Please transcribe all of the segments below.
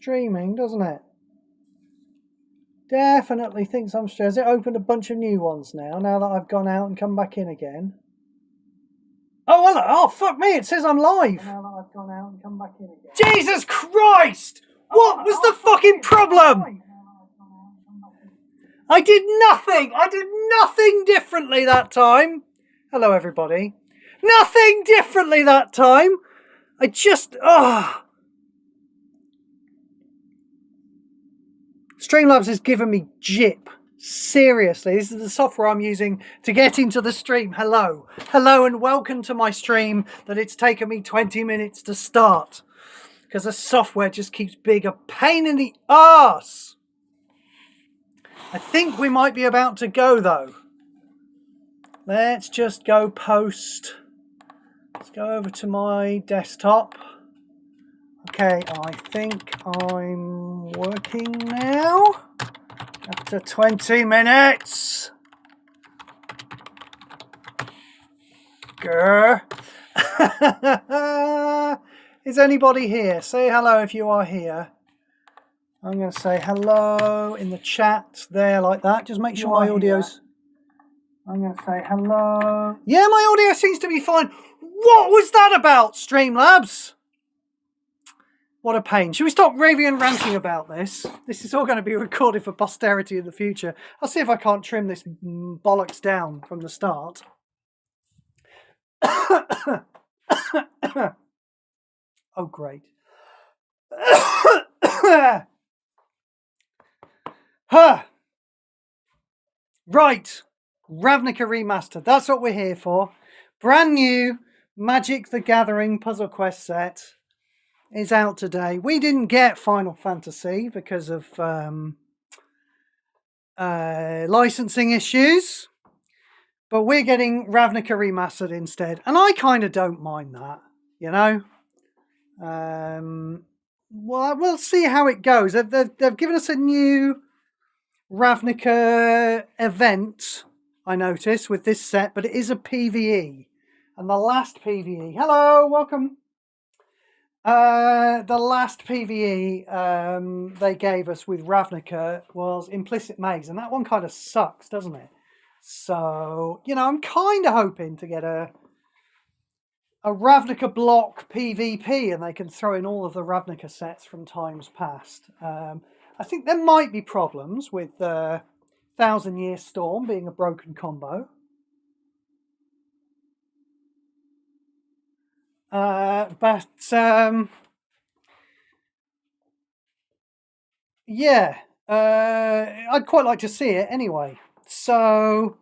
streaming, doesn't it? Definitely thinks I'm streaming. Has it opened a bunch of new ones now that I've gone out and come back in again? Oh, well, oh, fuck me, it says I'm live. Now that I've gone out and come back in again. Jesus Christ! What was the fucking problem? I did nothing! I did nothing differently that time. Hello, everybody. Nothing differently that time. I just... Streamlabs has given me jip. Seriously, this is the software I'm using to get into the stream. Hello. Hello and welcome to my stream that it's taken me 20 minutes to start. Because the software just keeps being a pain in the arse. I think we might be about to go though. Let's just go post. Let's go over to my desktop. Okay, I think I'm working now. After 20 minutes. Grr. Is anybody here? Say hello if you are here. I'm going to say hello in the chat there like that. Just make sure my audio's... I'm going to say hello. Yeah, my audio seems to be fine. What was that about, Streamlabs? What a pain. Should we stop raving and ranting about this? This is all going to be recorded for posterity in the future. I'll see if I can't trim this bollocks down from the start. Oh, great. Right. Ravnica Remastered. That's what we're here for. Brand new Magic the Gathering Puzzle Quest set is out today. We didn't get Final Fantasy because of licensing issues, but we're getting Ravnica Remastered instead, and I kind of don't mind that, you know. Well, we'll see how it goes. They've given us a new Ravnica event, I noticed, with this set, but it is a PvE, and the last PvE... Hello, welcome. The last PvE they gave us with Ravnica was Implicit Maze, and that one kind of sucks, doesn't it? So, you know, I'm kind of hoping to get a Ravnica block PvP, and they can throw in all of the Ravnica sets from times past. I think there might be problems with Thousand Year Storm being a broken combo. Yeah, I'd quite like to see it anyway. So,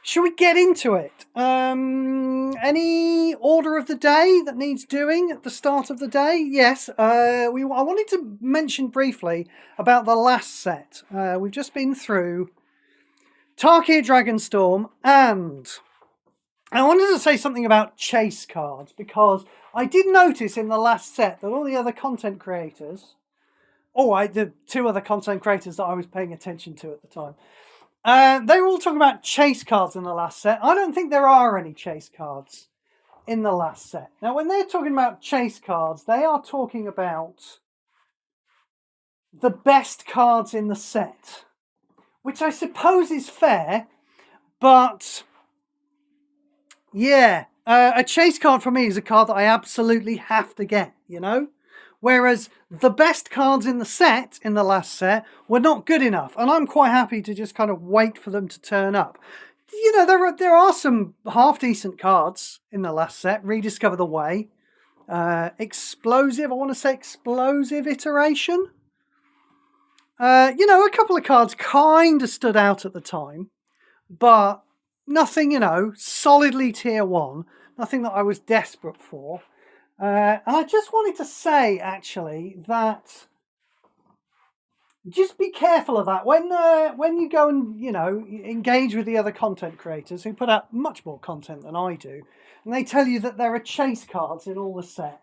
should we get into it? Any order of the day that needs doing at the start of the day? Yes, I wanted to mention briefly about the last set. We've just been through Tarkir Dragonstorm, and I wanted to say something about chase cards, because I did notice in the last set that all the other content creators, the two other content creators that I was paying attention to at the time, they were all talking about chase cards in the last set. I don't think there are any chase cards in the last set. Now, when they're talking about chase cards, they are talking about the best cards in the set, which I suppose is fair, but yeah, a chase card for me is a card that I absolutely have to get, you know? Whereas the best cards in the set, in the last set, were not good enough. And I'm quite happy to just kind of wait for them to turn up. You know, there are some half-decent cards in the last set. Rediscover the Way. Explosive, I want to say Explosive Iteration. You know, a couple of cards kind of stood out at the time. But nothing, you know, solidly tier 1. Nothing that I was desperate for. And I just wanted to say, actually, that just be careful of that. When you go and, you know, engage with the other content creators who put out much more content than I do, and they tell you that there are chase cards in all the set,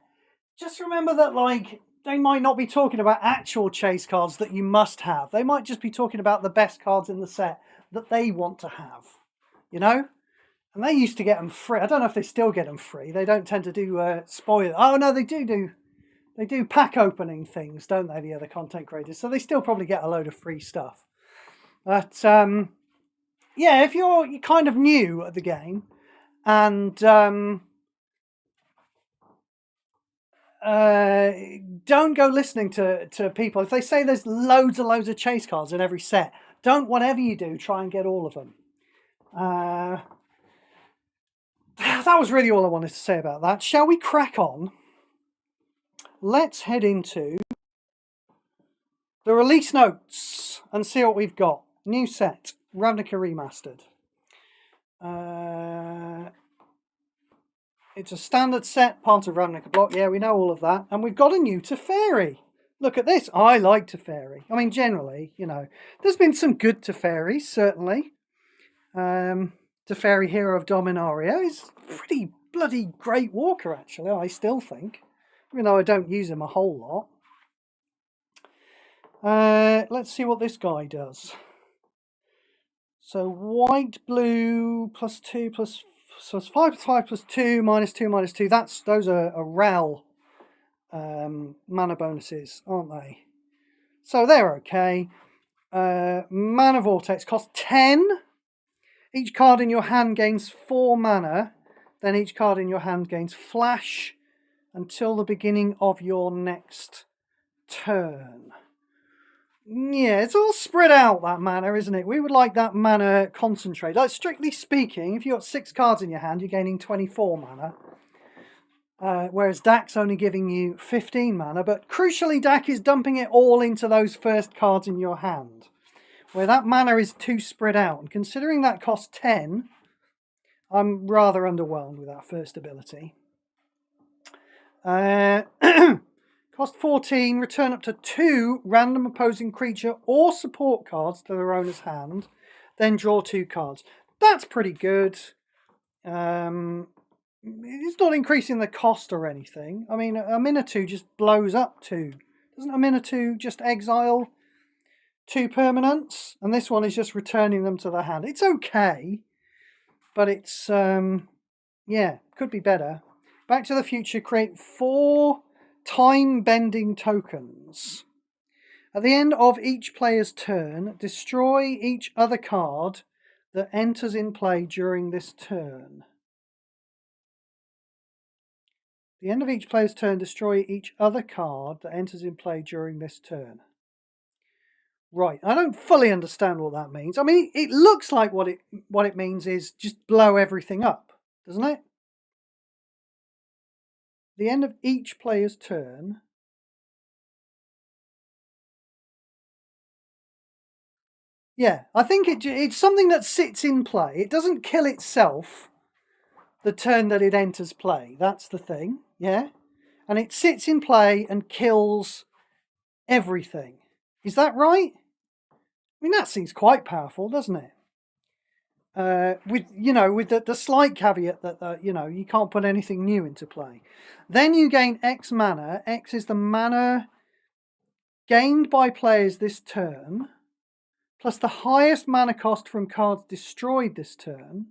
just remember that, like, they might not be talking about actual chase cards that you must have. They might just be talking about the best cards in the set that they want to have, you know? And they used to get them free. I don't know if they still get them free. They don't tend to do spoilers. Oh, no, they do They do pack opening things, don't they, the other content creators? So they still probably get a load of free stuff. But yeah, if you're kind of new at the game and don't go listening to people. If they say there's loads and loads of chase cards in every set, don't, whatever you do, try and get all of them. That was really all I wanted to say about that. Shall we crack on? Let's head into the release notes and see what we've got. New set, Ravnica Remastered. It's a standard set, part of Ravnica block. Yeah, we know all of that. And we've got a new Teferi. Look at this. I like Teferi. I mean, generally, you know, there's been some good Teferis, certainly. Teferi, Hero of Dominaria, is a pretty bloody great walker, actually, I still think. Even though I don't use him a whole lot. Let's see what this guy does. So white, blue, +2, plus, so it's 5+5 +2, -2, -2. Those are RAL mana bonuses, aren't they? So they're okay. Mana Vortex costs 10. Each card in your hand gains 4 mana. Then each card in your hand gains flash until the beginning of your next turn. Yeah, it's all spread out, that mana, isn't it? We would like that mana concentrate. Like, strictly speaking, if you've got 6 cards in your hand, you're gaining 24 mana. Whereas DAC's only giving you 15 mana. But crucially, DAC is dumping it all into those first cards in your hand, where that mana is too spread out. And considering that costs 10, I'm rather underwhelmed with that first ability. Cost 14, return up to 2 random opposing creature or support cards to their owner's hand, then draw 2 cards. That's pretty good. It's not increasing the cost or anything. I mean, a Minotaur just blows up 2. Doesn't a Minotaur just exile 2 permanents? And this one is just returning them to the hand. It's okay, but it's, yeah, could be better. Back to the Future, create 4 time-bending tokens. At the end of each player's turn, destroy each other card that enters in play during this turn. At the end of each player's turn, destroy each other card that enters in play during this turn. Right, I don't fully understand what that means. I mean, it looks like what it means is just blow everything up, doesn't it? The end of each player's turn. Yeah, I think it's something that sits in play. It doesn't kill itself the turn that it enters play. That's the thing, yeah? And it sits in play and kills everything. Is that right? I mean, that seems quite powerful, doesn't it? With the slight caveat that you can't put anything new into play. Then you gain X mana. X is the mana gained by players this turn, plus the highest mana cost from cards destroyed this turn.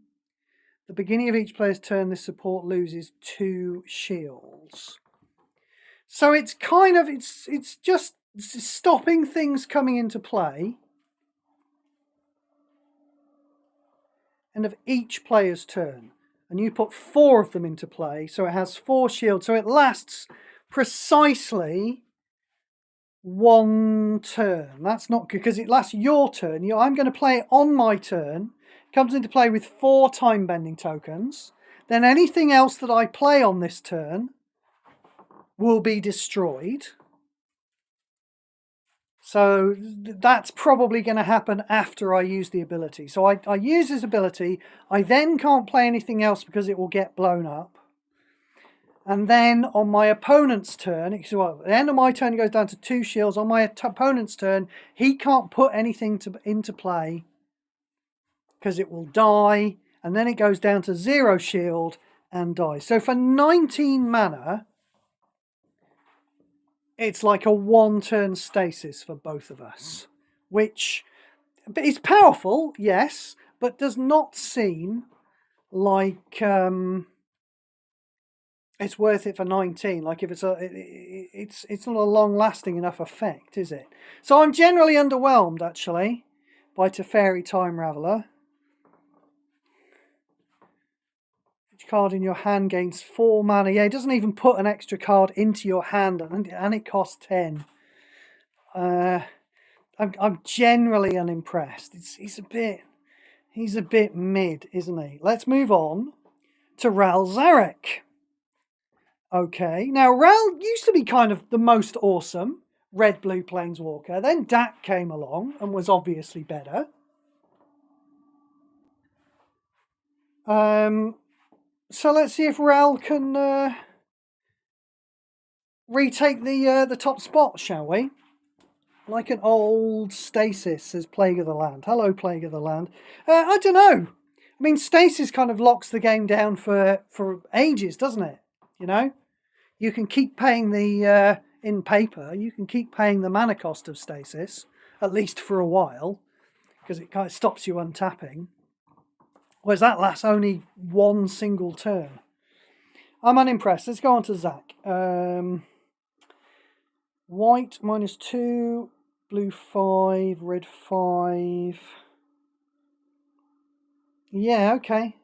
The beginning of each player's turn, this support loses 2 shields. So it's kind of it's just stopping things coming into play. End of each player's turn, and you put 4 of them into play, so it has 4 shields, so it lasts precisely 1 turn. That's not good, because it lasts your turn. I'm going to play it on my turn. It comes into play with 4 time-bending tokens. Then anything else that I play on this turn will be destroyed. So that's probably going to happen after I use the ability. So I use this ability. I then can't play anything else because it will get blown up. And then on my opponent's turn, at the end of my turn it goes down to 2 shields. On my opponent's turn, he can't put anything into play because it will die. And then it goes down to 0 shield and dies. So for 19 mana, it's like a 1-turn stasis for both of us, which is powerful, yes, but does not seem like it's worth it for 19. Like if it's it's not a long-lasting enough effect, is it? So I'm generally underwhelmed, actually, by Teferi Time Raveler. Each card in your hand gains 4 mana. Yeah, it doesn't even put an extra card into your hand, and it costs 10. I'm generally unimpressed. He's a bit mid, isn't he? Let's move on to Ral Zarek. Okay, now Ral used to be kind of the most awesome red-blue planeswalker. Then Dak came along and was obviously better. So let's see if Ral can retake the top spot, shall we? Like an old Stasis, says Plague of the Land. Hello, Plague of the Land. I don't know. I mean, Stasis kind of locks the game down for ages, doesn't it? You know? You can keep paying the, in paper, you can keep paying the mana cost of Stasis, at least for a while, because it kind of stops you untapping. Whereas that lasts only one single turn. I'm unimpressed. Let's go on to Zach. White -2, blue 5, red 5. Yeah, okay.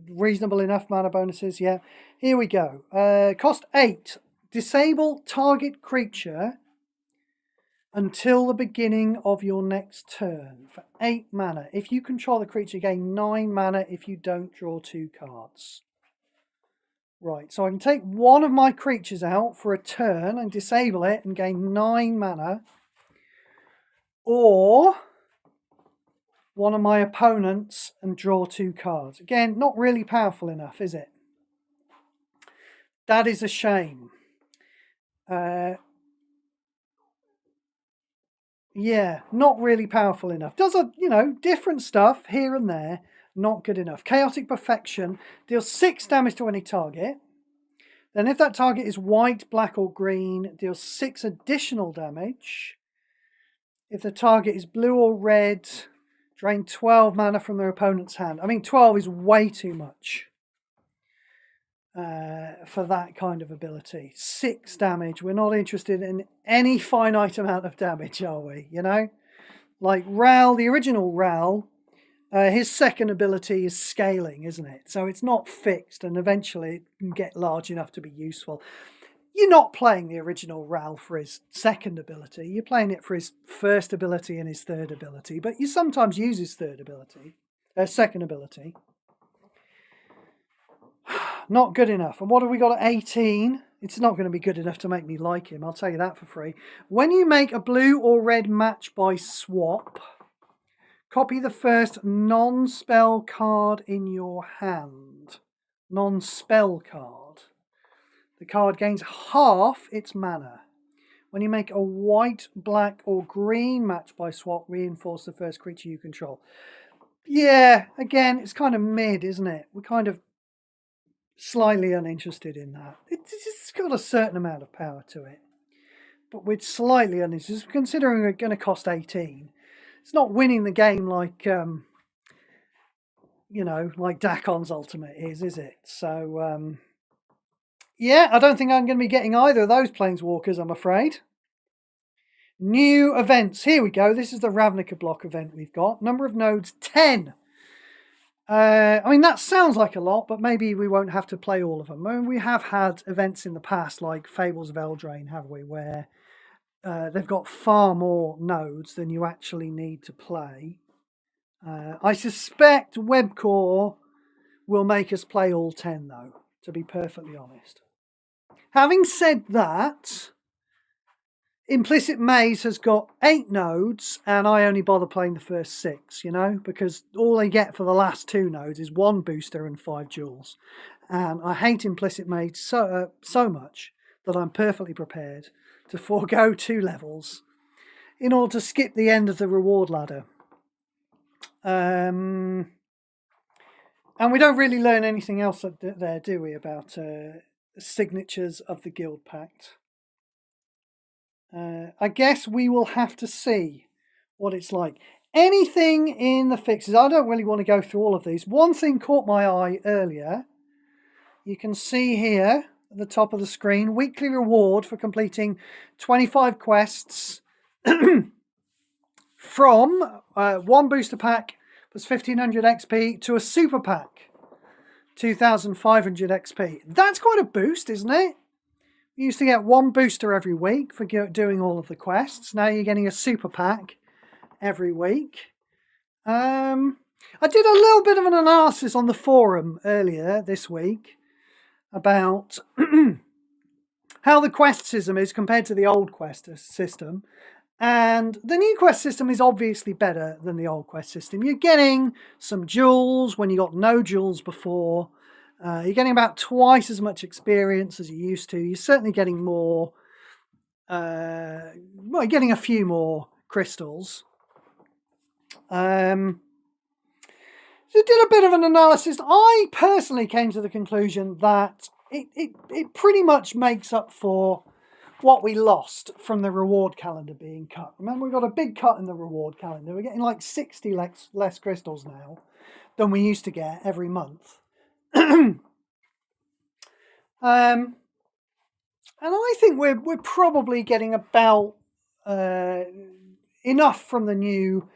Reasonable enough mana bonuses, yeah. Here we go. Cost 8. Disable target creature until the beginning of your next turn for 8 mana. If you control the creature, gain 9 mana if you don't draw 2 cards. Right, so I can take one of my creatures out for a turn and disable it and gain 9 mana. Or one of my opponents and draw 2 cards. Again, not really powerful enough, is it? That is a shame. Yeah, not really powerful enough. Does a, different stuff here and there. Not good enough. Chaotic Perfection deals 6 damage to any target. Then if that target is white, black or green, deals 6 additional damage. If the target is blue or red, drain 12 mana from their opponent's hand. I mean, 12 is way too much for that kind of ability. 6 damage. We're not interested in any finite amount of damage, are we? You know? Like Ral, the original Ral, his second ability is scaling, isn't it? So it's not fixed, and eventually it can get large enough to be useful. You're not playing the original Ral for his second ability. You're playing it for his first ability and his third ability. But you sometimes use his second ability. Not good enough. And what have we got at 18? It's not going to be good enough to make me like him. I'll tell you that for free. When you make a blue or red match by swap, copy the first non-spell card in your hand. Non-spell card. The card gains half its mana. When you make a white, black, or green match by swap, reinforce the first creature you control. Yeah, again, it's kind of mid, isn't it? We're kind of slightly uninterested in that. It's got a certain amount of power to it. But we're slightly uninterested, considering it's going to cost 18. It's not winning the game like, like Dakon's Ultimate is it? So, yeah, I don't think I'm going to be getting either of those Planeswalkers, I'm afraid. New events. Here we go. This is the Ravnica block event we've got. Number of nodes, 10. I mean, that sounds like a lot, but maybe we won't have to play all of them. I mean, we have had events in the past, like Fables of Eldraine, have we, where they've got far more nodes than you actually need to play. I suspect Webcore will make us play all 10, though, to be perfectly honest. Having said that, Implicit Maze has got 8 nodes, and I only bother playing the first 6, because all they get for the last 2 nodes is 1 booster and 5 jewels. And I hate Implicit Maze so much that I'm perfectly prepared to forego 2 levels in order to skip the end of the reward ladder. And we don't really learn anything else there, do we, about signatures of the Guild Pact. I guess we will have to see what it's like. Anything in the fixes? I don't really want to go through all of these. One thing caught my eye earlier. You can see here at the top of the screen. Weekly reward for completing 25 quests from one booster pack plus 1500 XP to a super pack, 2500 XP. That's quite a boost, isn't it? You used to get one booster every week for doing all of the quests. Now you're getting a super pack every week. I did a little bit of an analysis on the forum earlier this week about how the quest system is compared to the old quest system. And the new quest system is obviously better than the old quest system. You're getting some jewels when you got no jewels before. You're getting about twice as much experience as you used to. You're certainly getting more, well, you're getting a few more crystals. So I did a bit of an analysis. I personally came to the conclusion that it pretty much makes up for what we lost from the reward calendar being cut. Remember, we got a big cut in the reward calendar. We're getting like 60 less crystals now than we used to get every month. And I think we're probably getting about enough from the new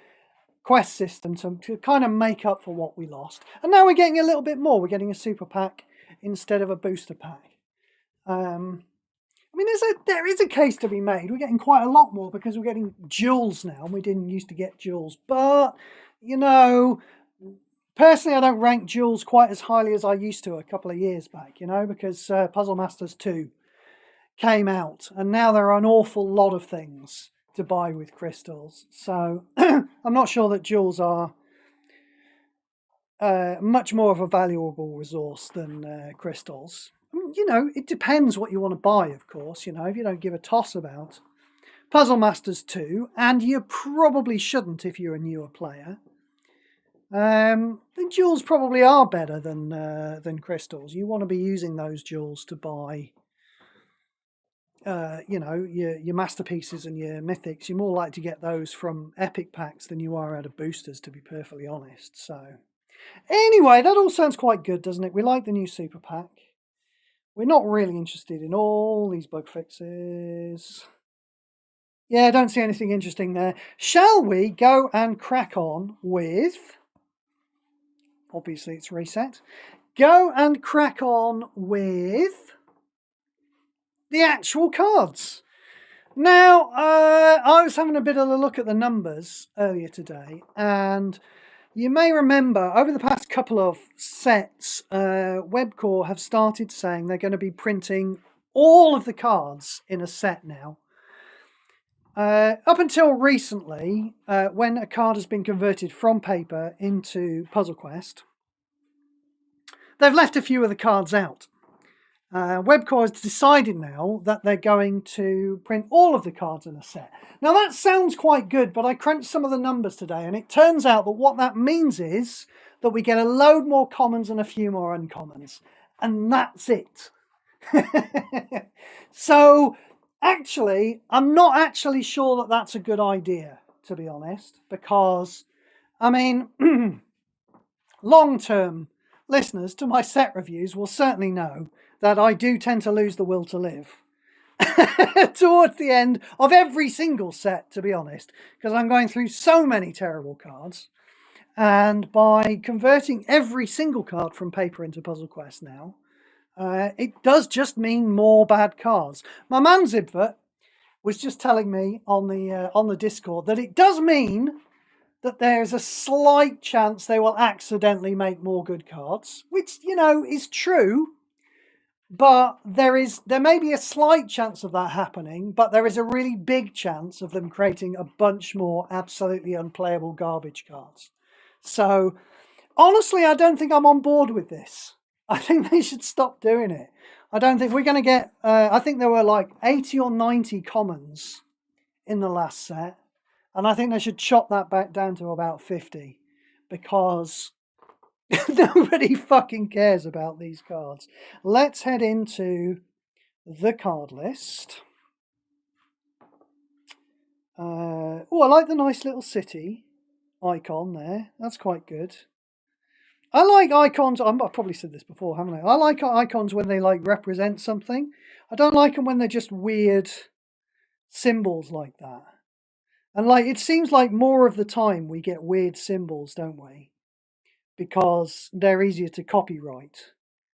quest system to kind of make up for what we lost. And now we're getting a little bit more. We're getting a super pack instead of a booster pack. I mean, there is a case to be made. We're getting quite a lot more because we're getting jewels now, and we didn't used to get jewels. But, you know, personally, I don't rank jewels quite as highly as I used to a couple of years back, you know, because Puzzle Masters 2 came out, and now there are an awful lot of things to buy with crystals. So I'm not sure that jewels are much more of a valuable resource than crystals. You know, it depends what you want to buy, of course. You know, if you don't give a toss about Puzzle Masters 2, and you probably shouldn't if you're a newer player, then jewels probably are better than crystals. You want to be using those jewels to buy, you know, your masterpieces and your mythics. You're more likely to get those from epic packs than you are out of boosters, to be perfectly honest. So, anyway, that all sounds quite good, doesn't it? We like the new super pack. We're not really interested in all these bug fixes. Yeah, I don't see anything interesting there. Shall we go and crack on with... Obviously, it's reset. Go and crack on with the actual cards. Now, I was having a bit of a look at the numbers earlier today, and you may remember over the past couple of sets, Webcore have started saying they're going to be printing all of the cards in a set now. Up until recently, when a card has been converted from paper into Puzzle Quest, they've left a few of the cards out. Webcore has decided now that they're going to print all of the cards in a set. Now that sounds quite good, but I crunched some of the numbers today, and it turns out that what that means is that we get a load more commons and a few more uncommons. And that's it. So, actually, I'm not actually sure that that's a good idea, to be honest, because, I mean, long-term listeners to my set reviews will certainly know that I do tend to lose the will to live towards the end of every single set, to be honest, because I'm going through so many terrible cards. And by converting every single card from paper into Puzzle Quest now, it does just mean more bad cards. My man Zibvert was just telling me on the Discord that it does mean that there's a slight chance they will accidentally make more good cards, which, you know, is true. But there may be a slight chance of that happening, but there is a really big chance of them creating a bunch more absolutely unplayable garbage cards. So, honestly, I don't think I'm on board with this. I think they should stop doing it. I don't think we're going to get... I think there were like 80 or 90 commons in the last set. And I think they should chop that back down to about 50. Because... nobody fucking cares about these cards. Let's head into the card list. Oh, I like the nice little city icon there. That's quite good. I like icons. I've probably said this before, haven't I? I like icons when they like represent something. I don't like them when they're just weird symbols like that. And like, it seems like more of the time we get weird symbols, don't we? Because they're easier to copyright,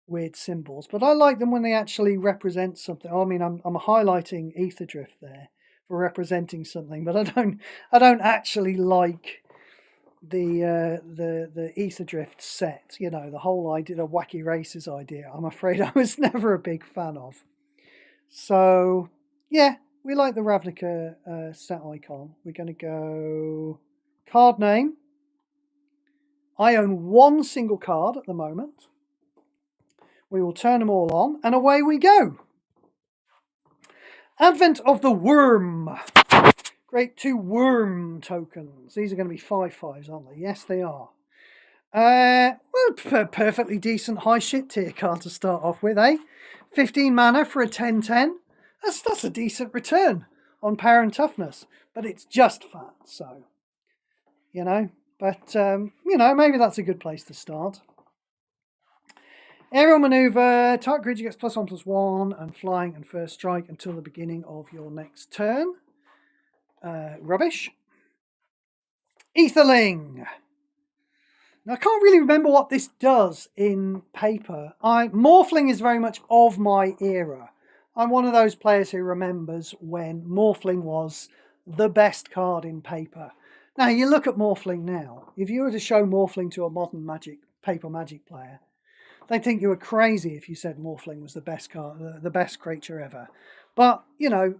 weird symbols. But I like them when they actually represent something. I mean, I'm highlighting Ether Drift there for representing something, but I don't actually like the Ether Drift set. You know, the whole idea, the wacky races idea. I'm afraid I was never a big fan of. So yeah, we like the Ravnica set icon. We're going to go card name. I own one single card at the moment. We will turn them all on, and away we go. Advent of the Worm. Great 2 worm tokens. These are going to be 5/5s, aren't they? Yes, they are. Well, perfectly decent high shit tier card to start off with, eh? 15 mana for a 10/10. That's a decent return on power and toughness, but it's just fat, so, you know. But, you know, maybe that's a good place to start. Aerial Maneuver. Target creature gets +1/+1 and flying and first strike until the beginning of your next turn. Rubbish. Etherling. Now, I can't really remember what this does in paper. Morphling is very much of my era. I'm one of those players who remembers when Morphling was the best card in paper. Now, you look at Morphling now. If you were to show Morphling to a modern paper Magic player, they'd think you were crazy if you said Morphling was the best card, the best creature ever. But, you know,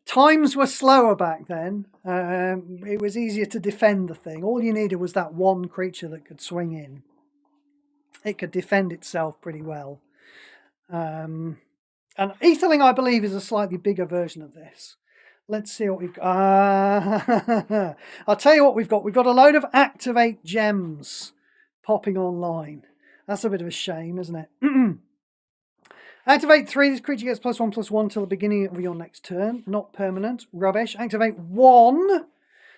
times were slower back then. It was easier to defend the thing. All you needed was that one creature that could swing in. It could defend itself pretty well. And Etherling, I believe, is a slightly bigger version of this. Let's see what we've got. I'll tell you what we've got. We've got a load of Activate gems popping online. That's a bit of a shame, isn't it? Activate 3. This creature gets +1/+1 till the beginning of your next turn. Not permanent. Rubbish. Activate 1.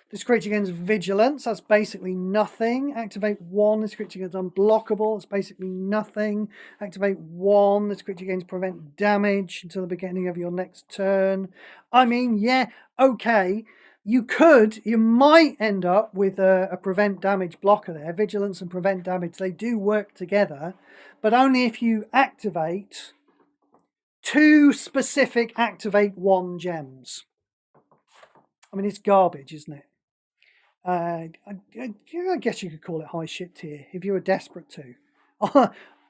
This creature gains Vigilance. That's basically nothing. Activate 1. This creature gets unblockable. That's basically nothing. Activate 1. This creature gains Prevent Damage until the beginning of your next turn. I mean, yeah, okay. You might end up with a Prevent Damage blocker there. Vigilance and Prevent Damage, they do work together, but only if you activate 2 specific Activate 1 gems. I mean, it's garbage, isn't it? I guess you could call it high shit tier if you were desperate to.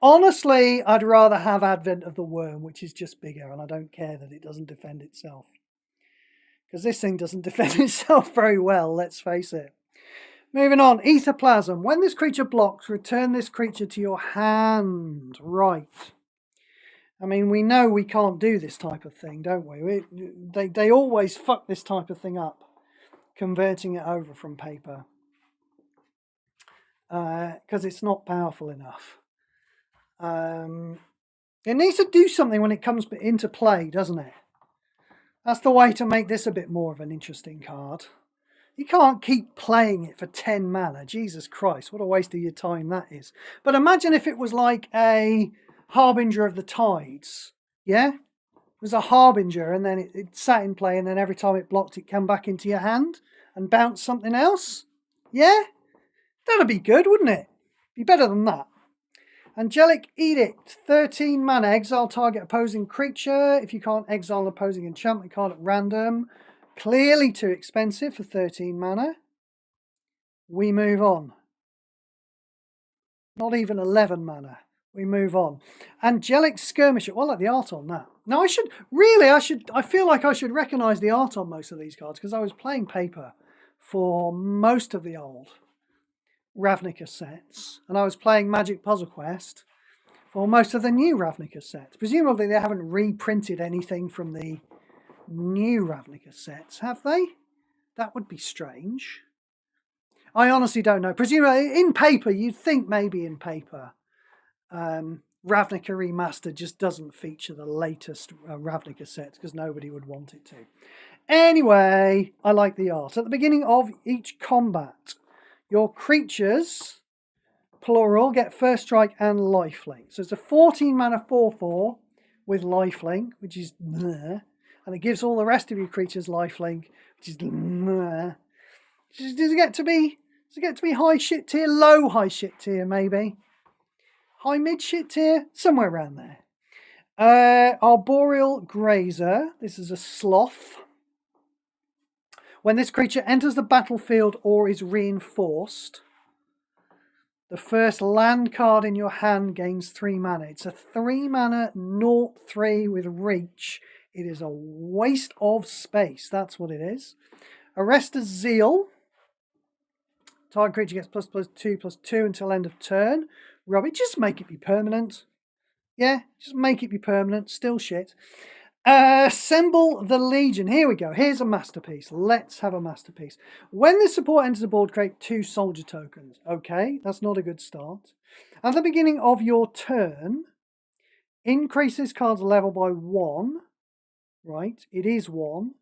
Honestly, I'd rather have Advent of the Worm, which is just bigger, and I don't care that it doesn't defend itself. Because this thing doesn't defend itself very well, let's face it. Moving on, Etherplasm. When this creature blocks, return this creature to your hand. Right. I mean, we know we can't do this type of thing, don't we? They always fuck this type of thing up, converting it over from paper. Because it's not powerful enough. It needs to do something when it comes into play, doesn't it? That's the way to make this a bit more of an interesting card. You can't keep playing it for 10 mana. Jesus Christ, what a waste of your time that is. But imagine if it was like a Harbinger of the Tides. Yeah? It was a Harbinger and then it sat in play and then every time it blocked it came back into your hand and bounced something else. Yeah? That'd be good, wouldn't it? Be better than that. Angelic Edict, 13 mana, exile target opposing creature. If you can't exile an opposing enchantment card at random. Clearly too expensive for 13 mana. We move on. Not even 11 mana. We move on. Angelic Skirmisher. Well, I like the art on that. Now, I feel like I should recognise the art on most of these cards because I was playing paper for most of the old Ravnica sets, and I was playing Magic Puzzle Quest for most of the new Ravnica sets. Presumably they haven't reprinted anything from the new Ravnica sets, have they? That would be strange. I honestly don't know. Presumably in paper, you'd think maybe in paper Ravnica Remastered just doesn't feature the latest Ravnica sets because nobody would want it to. Anyway, I like the art. At the beginning of each combat, your creatures plural, get first strike and lifelink. So it's a 14 mana 4/4 with lifelink, which is bleh, and it gives all the rest of your creatures lifelink, which is bleh. Does it get to be high shit tier, low high shit tier maybe? High mid shit tier? Somewhere around there. Arboreal Grazer. This is a sloth. When this creature enters the battlefield or is reinforced, the first land card in your hand gains 3 mana. It's a 3 mana 0/3 with reach. It is a waste of space. That's what it is. Arrestor's Zeal. Target creature gets ++2/+2 until end of turn. Robbie, just make it be permanent. Yeah, just make it be permanent. Still shit. Assemble the Legion. Here we go. Here's a masterpiece. Let's have a masterpiece. When this support enters the board, create 2 soldier tokens. Okay, that's not a good start. At the beginning of your turn, increase this card's level by 1. Right, it is 1.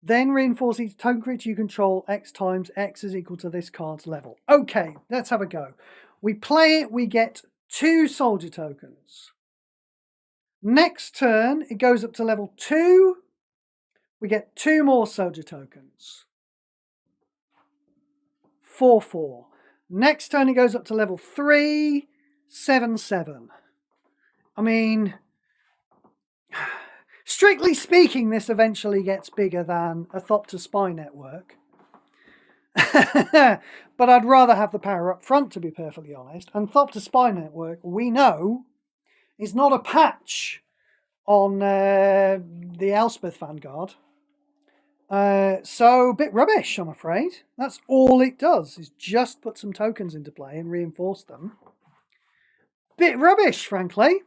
Then reinforce each token creature you control X times X is equal to this card's level. Okay, let's have a go. We play it, we get 2 soldier tokens. Next turn, it goes up to level 2. We get 2 more soldier tokens. 4/4. Next turn, it goes up to level 3. 7/7. I mean, strictly speaking, this eventually gets bigger than a Thopter Spy Network. But I'd rather have the power up front, to be perfectly honest. And Thopter Spy Network, we know, is not a patch on the Elspeth Vanguard. So, a bit rubbish, I'm afraid. That's all it does, is just put some tokens into play and reinforce them. Bit rubbish, frankly.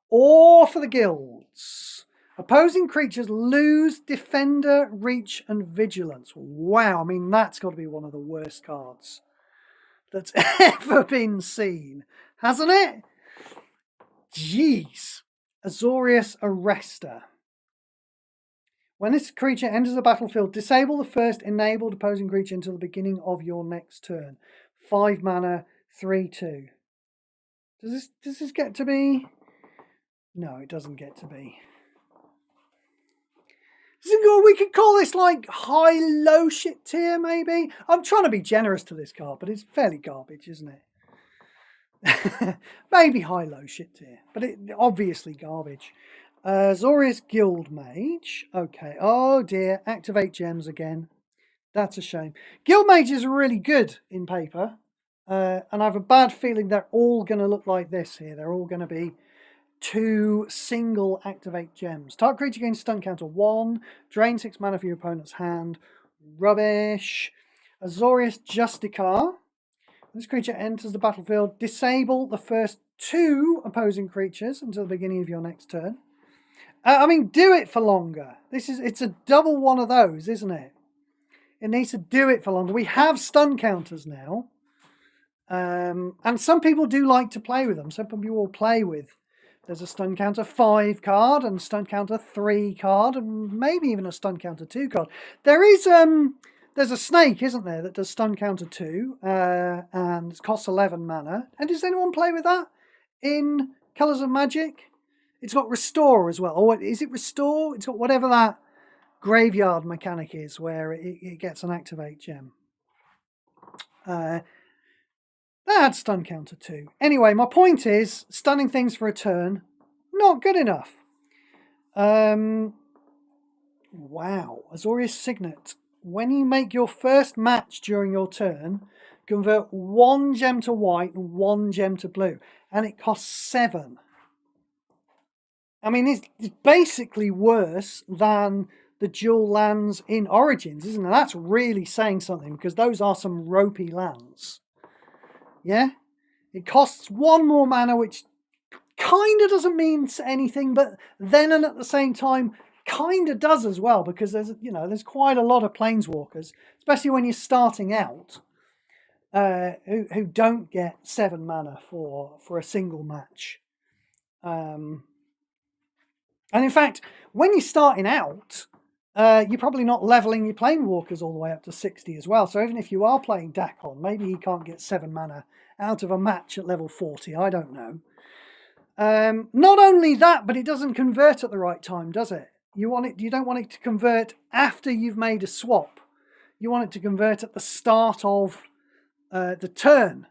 Or for the guilds. Opposing creatures lose Defender, Reach, and Vigilance. Wow, I mean, that's got to be one of the worst cards that's ever been seen, hasn't it? Jeez. Azorius Arrestor. When this creature enters the battlefield, disable the first enabled opposing creature until the beginning of your next turn. 5 mana, 3/2. Does this get to be? No, it doesn't get to be. We could call this like high-low shit tier, maybe? I'm trying to be generous to this card, but it's fairly garbage, isn't it? Maybe high-low shit tier, but it obviously garbage. Azorius Guildmage. Okay. Oh dear. Activate gems again. That's a shame. Guildmages are really good in paper. And I have a bad feeling they're all going to look like this here. They're all going to be 2 single activate gems. Target creature gains stun counter 1. Drain 6 mana from your opponent's hand. Rubbish. Azorius Justicar. This creature enters the battlefield. Disable the first 2 opposing creatures until the beginning of your next turn. I mean, do it for longer. It's a double one of those, isn't it? It needs to do it for longer. We have stun counters now. And some people do like to play with them. Some people will play with, there's a stun counter 5 card and stun counter 3 card and maybe even a stun counter 2 card. There's a snake, isn't there, that does stun counter 2 and it costs 11 mana. And does anyone play with that in Colours of Magic? It's got Restore as well. Or is it Restore? It's got whatever that graveyard mechanic is where it gets an activate gem. That's stun counter 2. Anyway, my point is, stunning things for a turn, not good enough. Wow. Azorius Signet. When you make your first match during your turn, convert 1 gem to white and 1 gem to blue. And it costs 7. I mean, it's basically worse than the dual lands in Origins, isn't it? That's really saying something, because those are some ropey lands. Yeah? It costs 1 more mana, which kind of doesn't mean anything, but then and at the same time, kind of does as well, because there's quite a lot of Planeswalkers, especially when you're starting out, who don't get 7 mana for a single match. And in fact, when you're starting out, you're probably not leveling your Planewalkers all the way up to 60 as well. So even if you are playing Dakon, maybe he can't get 7 mana out of a match at level 40. I don't know. Not only that, but it doesn't convert at the right time, does it? You don't want it to convert after you've made a swap. You want it to convert at the start of the turn.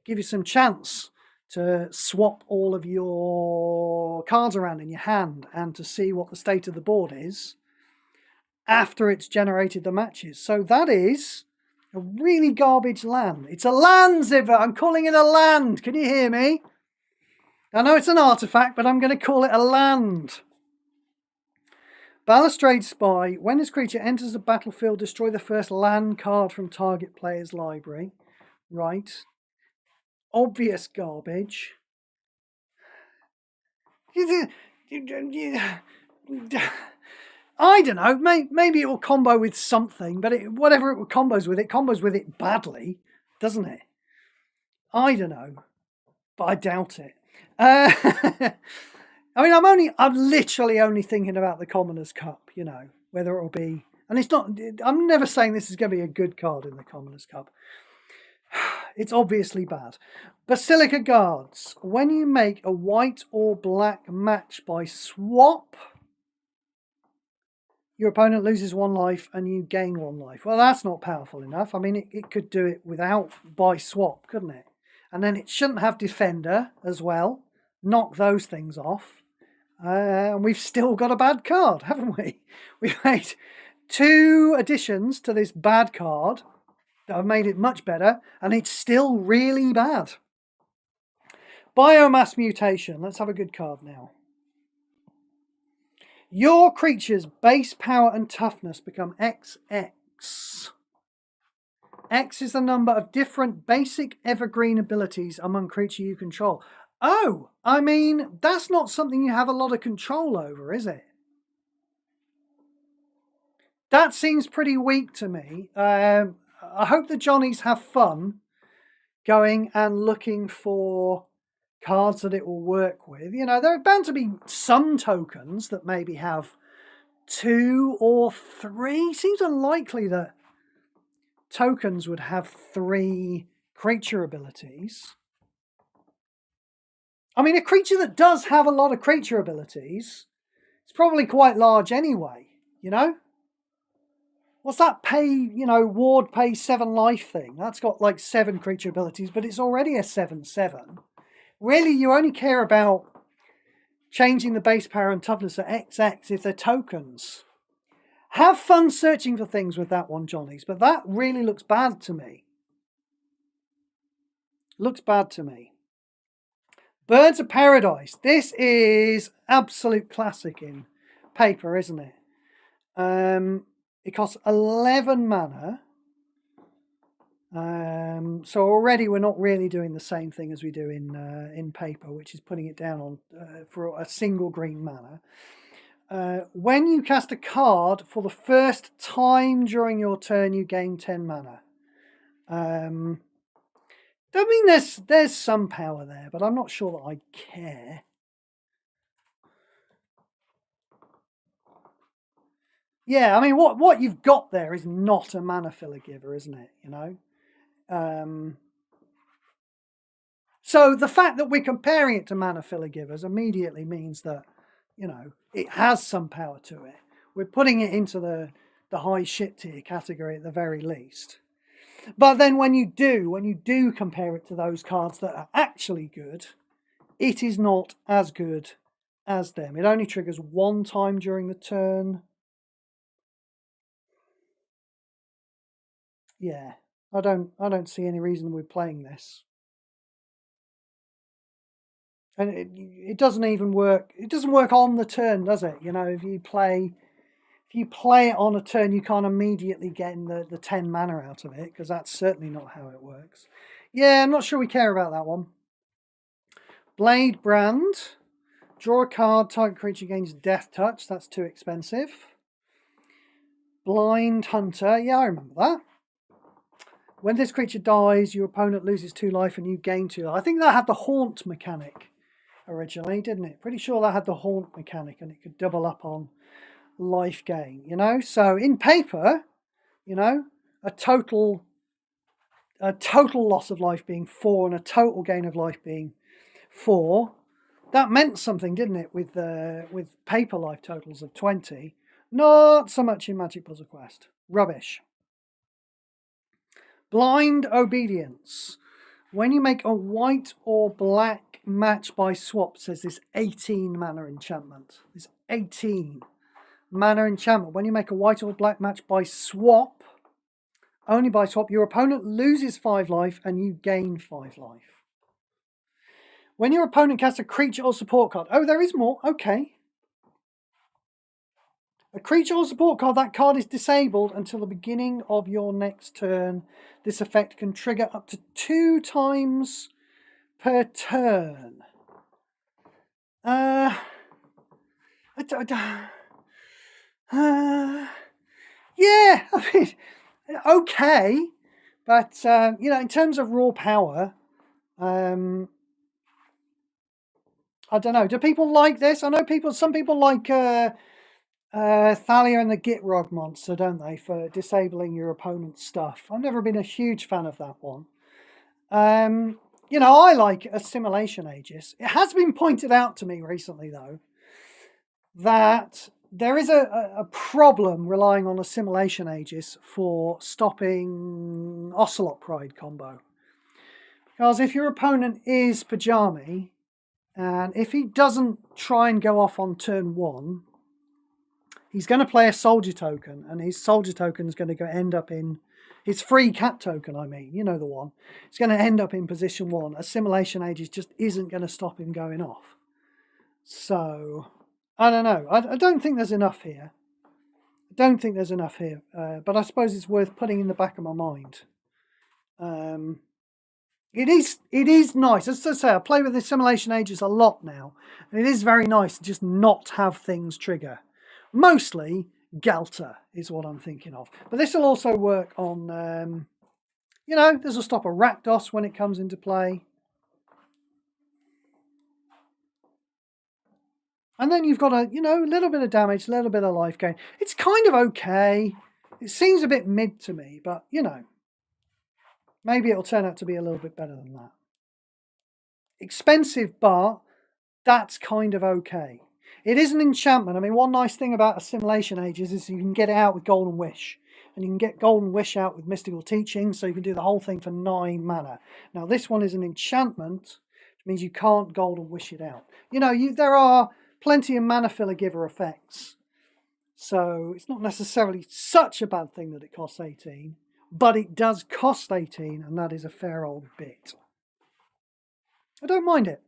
Give you some chance to swap all of your cards around in your hand and to see what the state of the board is after it's generated the matches. So that is a really garbage land. It's a land, Ziva. I'm calling it a land. Can you hear me? I know it's an artifact, but I'm going to call it a land. Balustrade Spy. When this creature enters the battlefield, destroy the first land card from target player's library. Right. Obvious garbage. I don't know. Maybe it will combo with something, but whatever it combos with it badly, doesn't it? I don't know, but I doubt it. I mean, I'm literally only thinking about the Commoners' Cup, you know, whether it'll be, and it's not, I'm never saying this is going to be a good card in the Commoners' Cup. It's obviously bad. Basilica Guards. When you make a white or black match by swap, your opponent loses 1 life and you gain 1 life. Well, that's not powerful enough. I mean, it could do it without by swap, couldn't it? And then it shouldn't have Defender as well. Knock those things off. And we've still got a bad card, haven't we? We've made 2 additions to this bad card that have made it much better, and it's still really bad. Biomass Mutation. Let's have a good card now. Your creature's base power and toughness become XX. X is the number of different basic evergreen abilities among creatures you control. Oh, I mean, that's not something you have a lot of control over, is it? That seems pretty weak to me. I hope the Johnnies have fun going and looking for cards that it will work with. You know, there are bound to be some tokens that maybe have 2 or 3. Seems unlikely that tokens would have 3 creature abilities. I mean, a creature that does have a lot of creature abilities, it's probably quite large anyway, you know? What's that ward pay 7 life thing? That's got like 7 creature abilities, but it's already a 7/7. Really, you only care about changing the base power and toughness at XX if they're tokens. Have fun searching for things with that one, Johnnies, but that really looks bad to me. Looks bad to me. Birds of Paradise. This is absolute classic in paper, isn't it? It costs 11 mana. So already we're not really doing the same thing as we do in paper, which is putting it down on for a single green mana. When you cast a card for the first time during your turn, you gain 10 mana. I mean, there's some power there, but I'm not sure that I care. Yeah, I mean, what you've got there is not a mana filler giver, isn't it? You know. So the fact that we're comparing it to mana filler givers immediately means that, you know, it has some power to it. We're putting it into the high shit tier category at the very least. But then when you do compare it to those cards that are actually good, it is not as good as them. It only triggers 1 time during the turn. Yeah, I don't see any reason we're playing this. And it doesn't even work. It doesn't work on the turn, does it? You know, if you play it on a turn, you can't immediately get the 10 mana out of it, because that's certainly not how it works. Yeah, I'm not sure we care about that one. Blade Brand. Draw a card, target creature gains Death Touch. That's too expensive. Blind Hunter. Yeah, I remember that. When this creature dies, your opponent loses 2 life and you gain 2 life. I think that had the Haunt mechanic originally, didn't it? Pretty sure that had the Haunt mechanic and it could double up on life gain, you know? So in paper, you know, a total loss of life being 4 and a total gain of life being 4, that meant something, didn't it, with paper life totals of 20? Not so much in Magic Puzzle Quest. Rubbish. Blind Obedience. When you make a white or black match by swap, says this 18 mana enchantment. This 18 mana enchantment. When you make a white or black match by swap, only by swap, your opponent loses 5 life and you gain 5 life. When your opponent casts a creature or support card. Oh, there is more. Okay. A creature or support card, that card is disabled until the beginning of your next turn. This effect can trigger up to 2 times per turn. Yeah, I mean, okay. But, you know, in terms of raw power, I don't know. Do people like this? I know some people like Thalia and the Gitrog monster, don't they, for disabling your opponent's stuff. I've never been a huge fan of that one. You know, I like Assimilation Aegis. It has been pointed out to me recently, though, that there is a problem relying on Assimilation Aegis for stopping Ocelot Pride combo. Because if your opponent is Pajami, and if he doesn't try and go off on turn 1, he's going to play a soldier token, and his soldier token is going to end up in his free cat token, I mean, you know the one. It's going to end up in position 1. Assimilation Aegis just isn't going to stop him going off. So, I don't know. I don't think there's enough here. But I suppose it's worth putting in the back of my mind. It is nice. As I say, I play with Assimilation Aegis a lot now. And it is very nice to just not have things trigger. Mostly Galta is what I'm thinking of. But this will also work on, you know, this will stop a Rakdos when it comes into play. And then you've got a little bit of damage, a little bit of life gain. It's kind of okay. It seems a bit mid to me, but, you know, maybe it'll turn out to be a little bit better than that. Expensive, but that's kind of okay. It is an enchantment. I mean, one nice thing about Assimilation Aegis is you can get it out with Golden Wish. And you can get Golden Wish out with Mystical Teaching, so you can do the whole thing for 9 mana. Now, this one is an enchantment, which means you can't Golden Wish it out. You know, there are plenty of mana filler giver effects. So it's not necessarily such a bad thing that it costs 18. But it does cost 18, and that is a fair old bit. I don't mind it.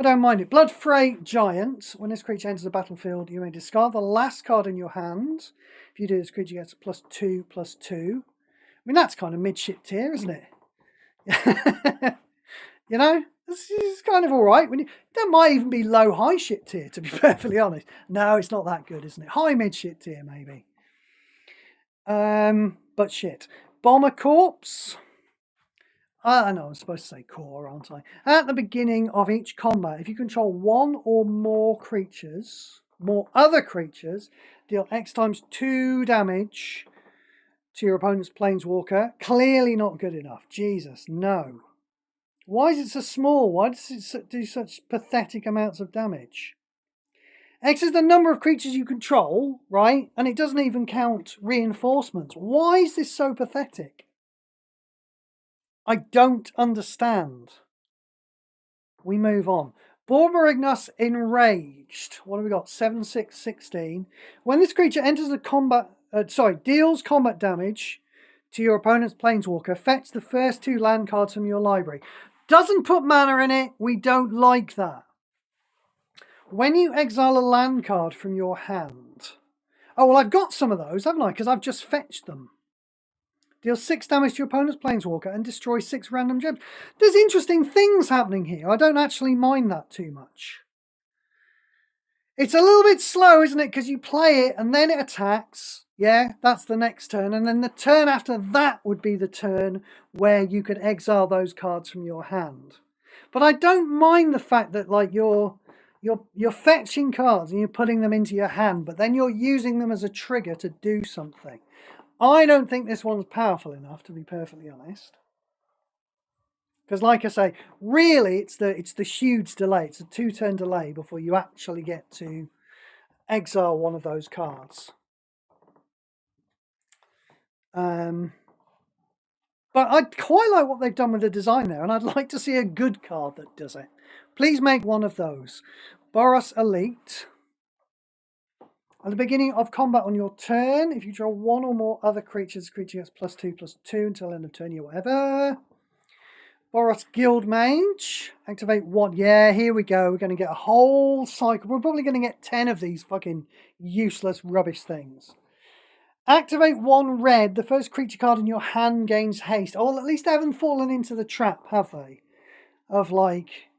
Bloodfray Giant. When this creature enters the battlefield, you may discard the last card in your hand. If you do, this creature gets +2/+2. I mean, that's kind of mid-shit tier, isn't it? You know, this is kind of all right. That might even be low-high shit tier, to be perfectly honest. No, it's not that good, isn't it? High mid-shit tier, maybe. But shit. Bomber Corpse. I know I'm supposed to say core, aren't I? At the beginning of each combat, if you control 1 or more other creatures, deal X times 2 damage to your opponent's Planeswalker. Clearly not good enough. Jesus, no. Why is it so small? Why does it do such pathetic amounts of damage? X is the number of creatures you control, right? And it doesn't even count reinforcements. Why is this so pathetic? I don't understand. We move on. Borborygmus Enraged. What have we got? 7/6/16. When this creature enters the combat, deals combat damage to your opponent's Planeswalker, fetch the first 2 land cards from your library. Doesn't put mana in it. We don't like that. When you exile a land card from your hand. Oh, well, I've got some of those, haven't I? Because I've just fetched them. Deal 6 damage to your opponent's Planeswalker and destroy 6 random gems. There's interesting things happening here. I don't actually mind that too much. It's a little bit slow, isn't it? Because you play it and then it attacks. Yeah, that's the next turn. And then the turn after that would be the turn where you could exile those cards from your hand. But I don't mind the fact that, like, your You're fetching cards and you're putting them into your hand, but then you're using them as a trigger to do something. I don't think this one's powerful enough, to be perfectly honest. Because, like I say, really, it's the huge delay. It's a 2-turn delay before you actually get to exile one of those cards. But I quite like what they've done with the design there, and I'd like to see a good card that does it. Please make one of those. Boros Elite. At the beginning of combat on your turn, if you draw one or more other creatures, the creature gets +2/+2 until end of turn, you whatever. Boros Guildmage. Activate one. Yeah, here we go. We're going to get a whole cycle. We're probably going to get 10 of these fucking useless rubbish things. Activate 1 red. The first creature card in your hand gains haste. Oh, well, at least they haven't fallen into the trap, have they? Of, like,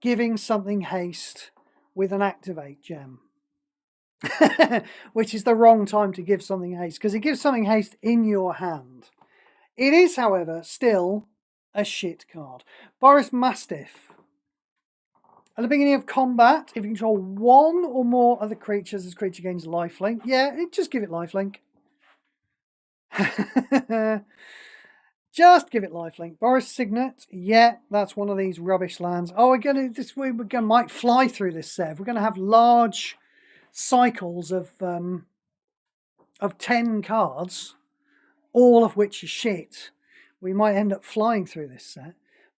giving something haste with an activate gem. Which is the wrong time to give something haste, because it gives something haste in your hand. It is, however, still a shit card. Boros Mastiff. At the beginning of combat, if you control one or more other creatures, this creature gains lifelink. Yeah, just give it lifelink. Just give it lifelink. Boros Signet. Yeah, that's one of these rubbish lands. Oh, we might fly through this set. We're going to have large cycles of 10 cards, all of which are shit. We might end up flying through this set.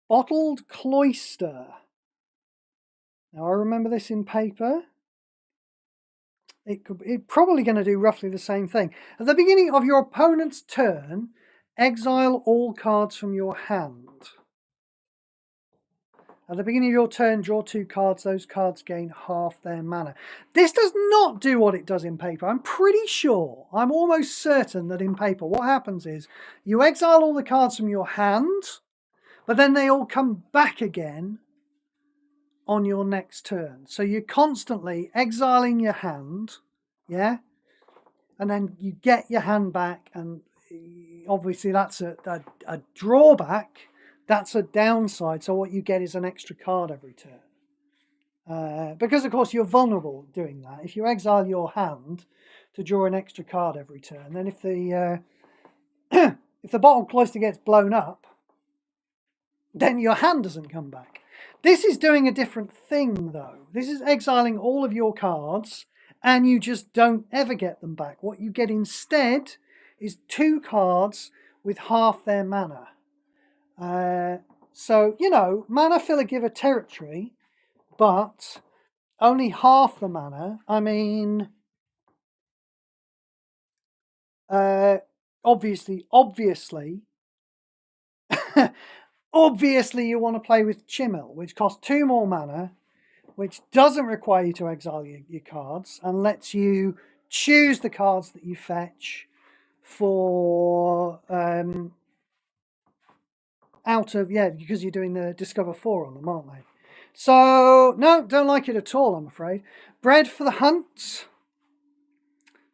Bottled Cloister. Now, I remember this in paper. It's probably going to do roughly the same thing. At the beginning of your opponent's turn, exile all cards from your hand. At the beginning of your turn, draw 2 cards. Those cards gain half their mana. This does not do what it does in paper. I'm pretty sure, I'm almost certain that in paper, what happens is you exile all the cards from your hand, but then they all come back again on your next turn. So you're constantly exiling your hand, yeah? And then you get your hand back, and obviously that's a drawback. That's a downside. So what you get is an extra card every turn. Because, of course, you're vulnerable doing that. If you exile your hand to draw an extra card every turn, then if the if the bottom cloister gets blown up, then your hand doesn't come back. This is doing a different thing, though. This is exiling all of your cards, and you just don't ever get them back. What you get instead is 2 cards with half their mana. So, mana filler giver territory, but only half the mana. I mean, obviously, obviously you want to play with Chimel, which costs 2 more mana, which doesn't require you to exile your cards, and lets you choose the cards that you fetch for... because you're doing the Discover 4 on them, aren't they? So, no, don't like it at all, I'm afraid. Bread for the Hunt.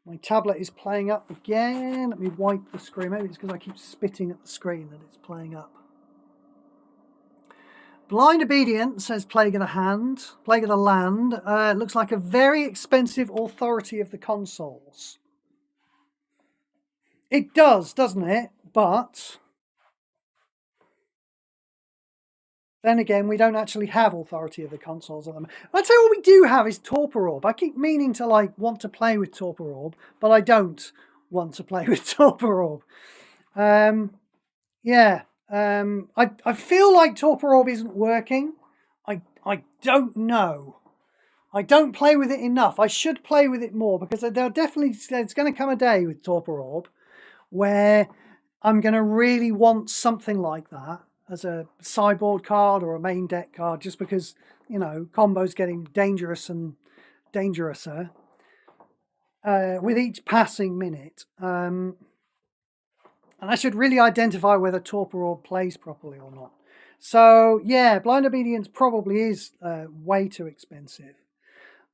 My tablet is playing up again. Let me wipe the screen. Maybe it's because I keep spitting at the screen that it's playing up. Blind Obedience says Plague of the Land. Looks like a very expensive authority of the consoles. It does, doesn't it? But... then again, we don't actually have authority of the consoles at the moment. I'd say what we do have is Torpor Orb. I keep meaning to want to play with Torpor Orb, but I don't want to play with Torpor Orb. I feel like Torpor Orb isn't working. I don't know. I don't play with it enough. I should play with it more, because there's going to come a day with Torpor Orb where I'm going to really want something like that as a sideboard card or a main deck card, just because, combo's getting dangerous and dangerouser with each passing minute. And I should really identify whether Torpor Orb plays properly or not. So, yeah, Blind Obedience probably is way too expensive.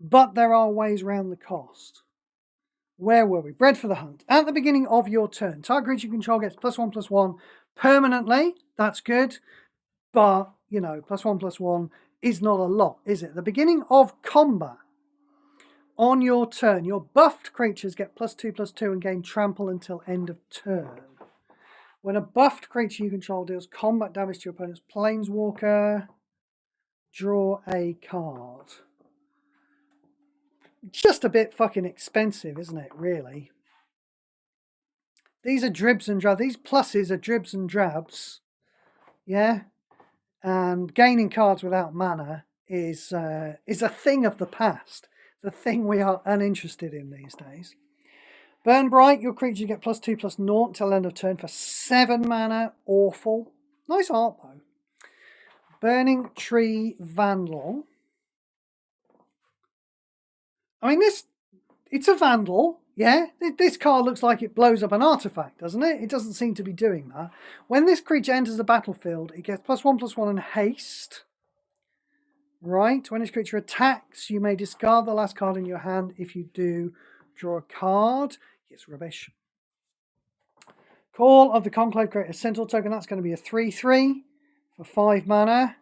But there are ways around the cost. Where were we? Bread for the Hunt. At the beginning of your turn, target creature you control gets +1/+1 permanently. That's good. But, +1/+1 is not a lot, is it? The beginning of combat. On your turn, your buffed creatures get +2/+2 and gain trample until end of turn. When a buffed creature you control deals combat damage to your opponent's planeswalker, draw a card. Just a bit fucking expensive, isn't it, really? These are dribs and drabs. These pluses are dribs and drabs. Yeah? And gaining cards without mana is a thing of the past. It's a thing we are uninterested in these days. Burn Bright, your creature get +2/+0 until end of turn for 7 mana. Awful. Nice art, though. Burning Tree Vandal. I mean, it's a Vandal, yeah? This card looks like it blows up an artifact, doesn't it? It doesn't seem to be doing that. When this creature enters the battlefield, it gets +1/+1 and haste. Right? When this creature attacks, you may discard the last card in your hand. If you do, draw a card. It's rubbish. Call of the Conclave, create a Centaur token. That's going to be a 3/3 for 5 mana.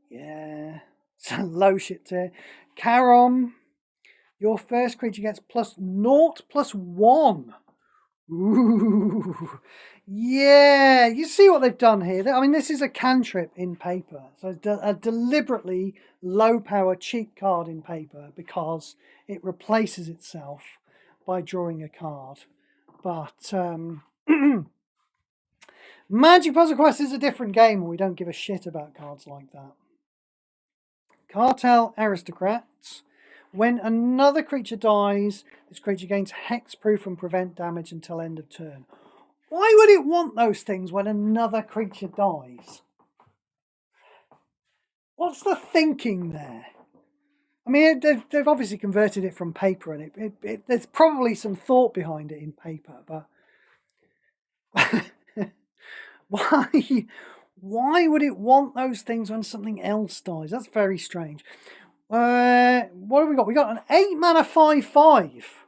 Yeah. It's a low shit tier. Karom. Your first creature gets +0/+1. Ooh. Yeah. You see what they've done here? I mean, this is a cantrip in paper. So it's a deliberately low power, cheap card in paper because it replaces itself by drawing a card. But Magic Puzzle Quest is a different game and we don't give a shit about cards like that. Cartel Aristocrats. When another creature dies, this creature gains hexproof and prevent damage until end of turn. Why would it want those things when another creature dies? What's the thinking there? I mean, they've obviously converted it from paper, and there's probably some thought behind it in paper, but why would it want those things when something else dies? That's very strange. What have we got? We got an 8 mana 5/5.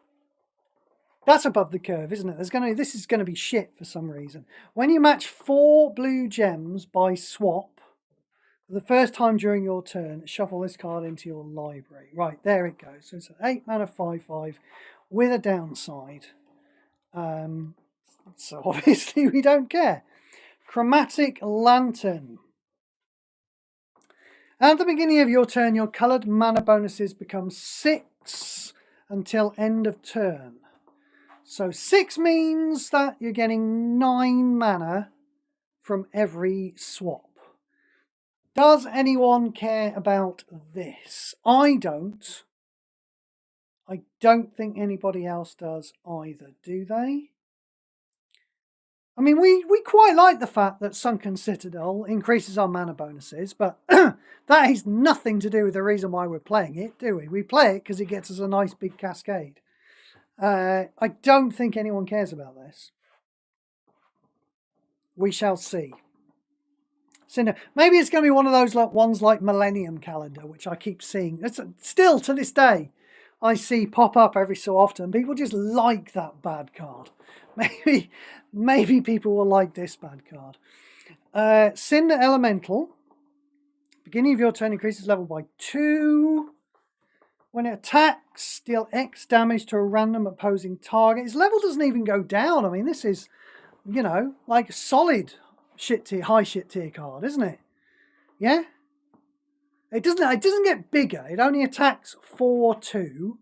That's above the curve, isn't it? This is going to be shit for some reason. When you match 4 blue gems by swap, for the first time during your turn, shuffle this card into your library. Right, there it goes. So it's an 8 mana 5/5 with a downside. So obviously we don't care. Chromatic Lantern. At the beginning of your turn, your coloured mana bonuses become 6 until end of turn. So 6 means that you're getting 9 mana from every swap. Does anyone care about this? I don't. I don't think anybody else does either, do they? I mean, we quite like the fact that Sunken Citadel increases our mana bonuses, but that has nothing to do with the reason why we're playing it, do we? We play it because it gets us a nice big cascade. I don't think anyone cares about this. We shall see. Cinder. Maybe it's going to be one of those ones like Millennium Calendar, which I keep seeing. It's still to this day, I see pop up every so often. People just like that bad card. Maybe people will like this bad card. Cinder Elemental. Beginning of your turn increases level by 2. When it attacks, deal X damage to a random opposing target. Its level doesn't even go down. I mean, this is, you know, like a solid shit tier, high shit tier card, isn't it? Yeah? It doesn't get bigger. It only attacks for 2.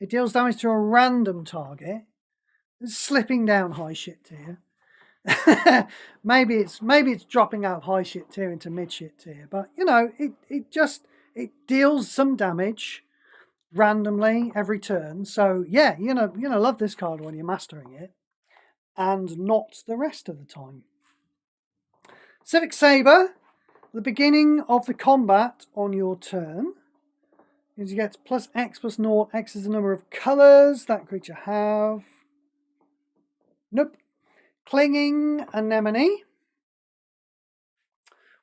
It deals damage to a random target. It's slipping down high shit tier. maybe it's dropping out of high shit tier into mid shit tier, but you know, it deals some damage randomly every turn. So yeah, you're gonna love this card when you're mastering it, and not the rest of the time. Civic Saber. The beginning of the combat on your turn, you get +X/0. X is the number of colours that creature have. Nope. Clinging Anemone.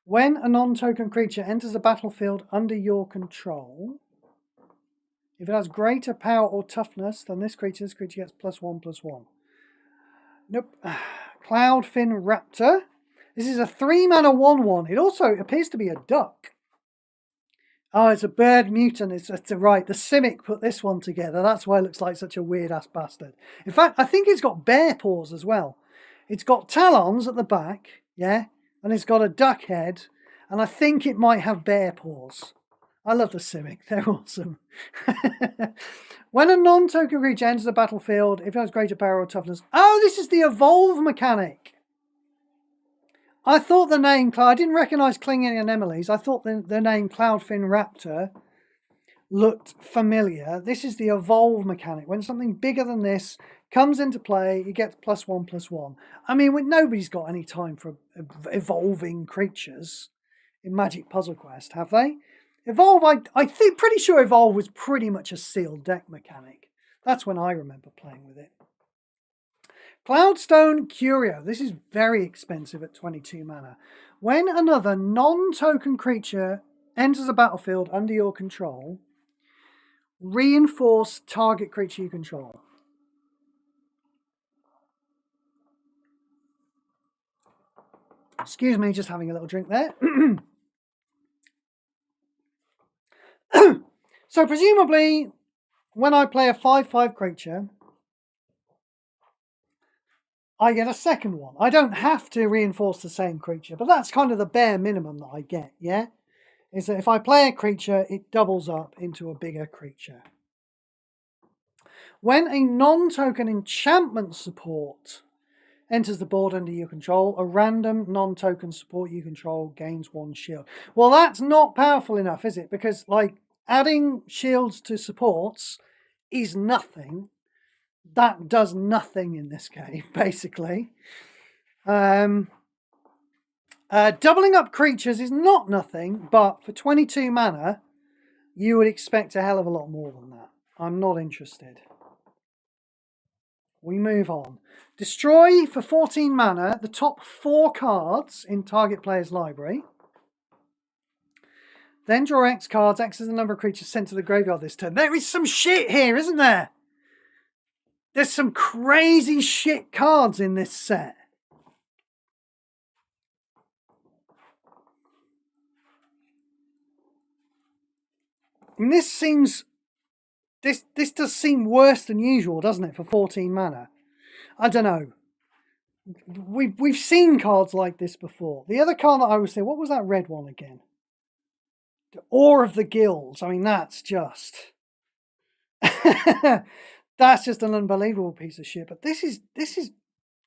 When a non-token creature enters the battlefield under your control, if it has greater power or toughness than this creature gets +1/+1. Nope. Cloudfin Raptor. This is a 3 mana 1/1. It also appears to be a duck. Oh, it's a bird mutant. It's right. The Simic put this one together. That's why it looks like such a weird-ass bastard. In fact, I think it's got bear paws as well. It's got talons at the back, yeah? And it's got a duck head. And I think it might have bear paws. I love the Simic. They're awesome. When a non-token creature enters the battlefield, if it has greater power or toughness... Oh, this is the evolve mechanic. I thought the name... I didn't recognise Clinging Anemones. I thought the name Cloudfin Raptor looked familiar. This is the evolve mechanic. When something bigger than this comes into play, you get +1/+1. I mean, nobody's got any time for evolving creatures in Magic Puzzle Quest, have they? Evolve, I think, pretty sure Evolve was pretty much a sealed deck mechanic. That's when I remember playing with it. Cloudstone Curio. This is very expensive at 22 mana. When another non-token creature enters a battlefield under your control, reinforce target creature you control. Excuse me, just having a little drink there. So presumably, when I play a 5/5 creature, I get a second one. I don't have to reinforce the same creature, but that's kind of the bare minimum that I get, yeah? Is that if I play a creature, it doubles up into a bigger creature. When a non-token enchantment support enters the board under your control, a random non-token support you control gains 1 shield. Well, that's not powerful enough, is it? Because, like, adding shields to supports is nothing. That does nothing in this game, basically. Doubling up creatures is not nothing, but for 22 mana, you would expect a hell of a lot more than that. I'm not interested. We move on. Destroy for 14 mana the top 4 cards in target player's library. Then draw X cards. X is the number of creatures sent to the graveyard this turn. There is some shit here, isn't there? There's some crazy shit cards in this set. And this seems... This does seem worse than usual, doesn't it, for 14 mana? I don't know. We've seen cards like this before. The other card that I was saying, what was that red one again? The Ore of the Guilds. I mean, that's just... that's just an unbelievable piece of shit. But this is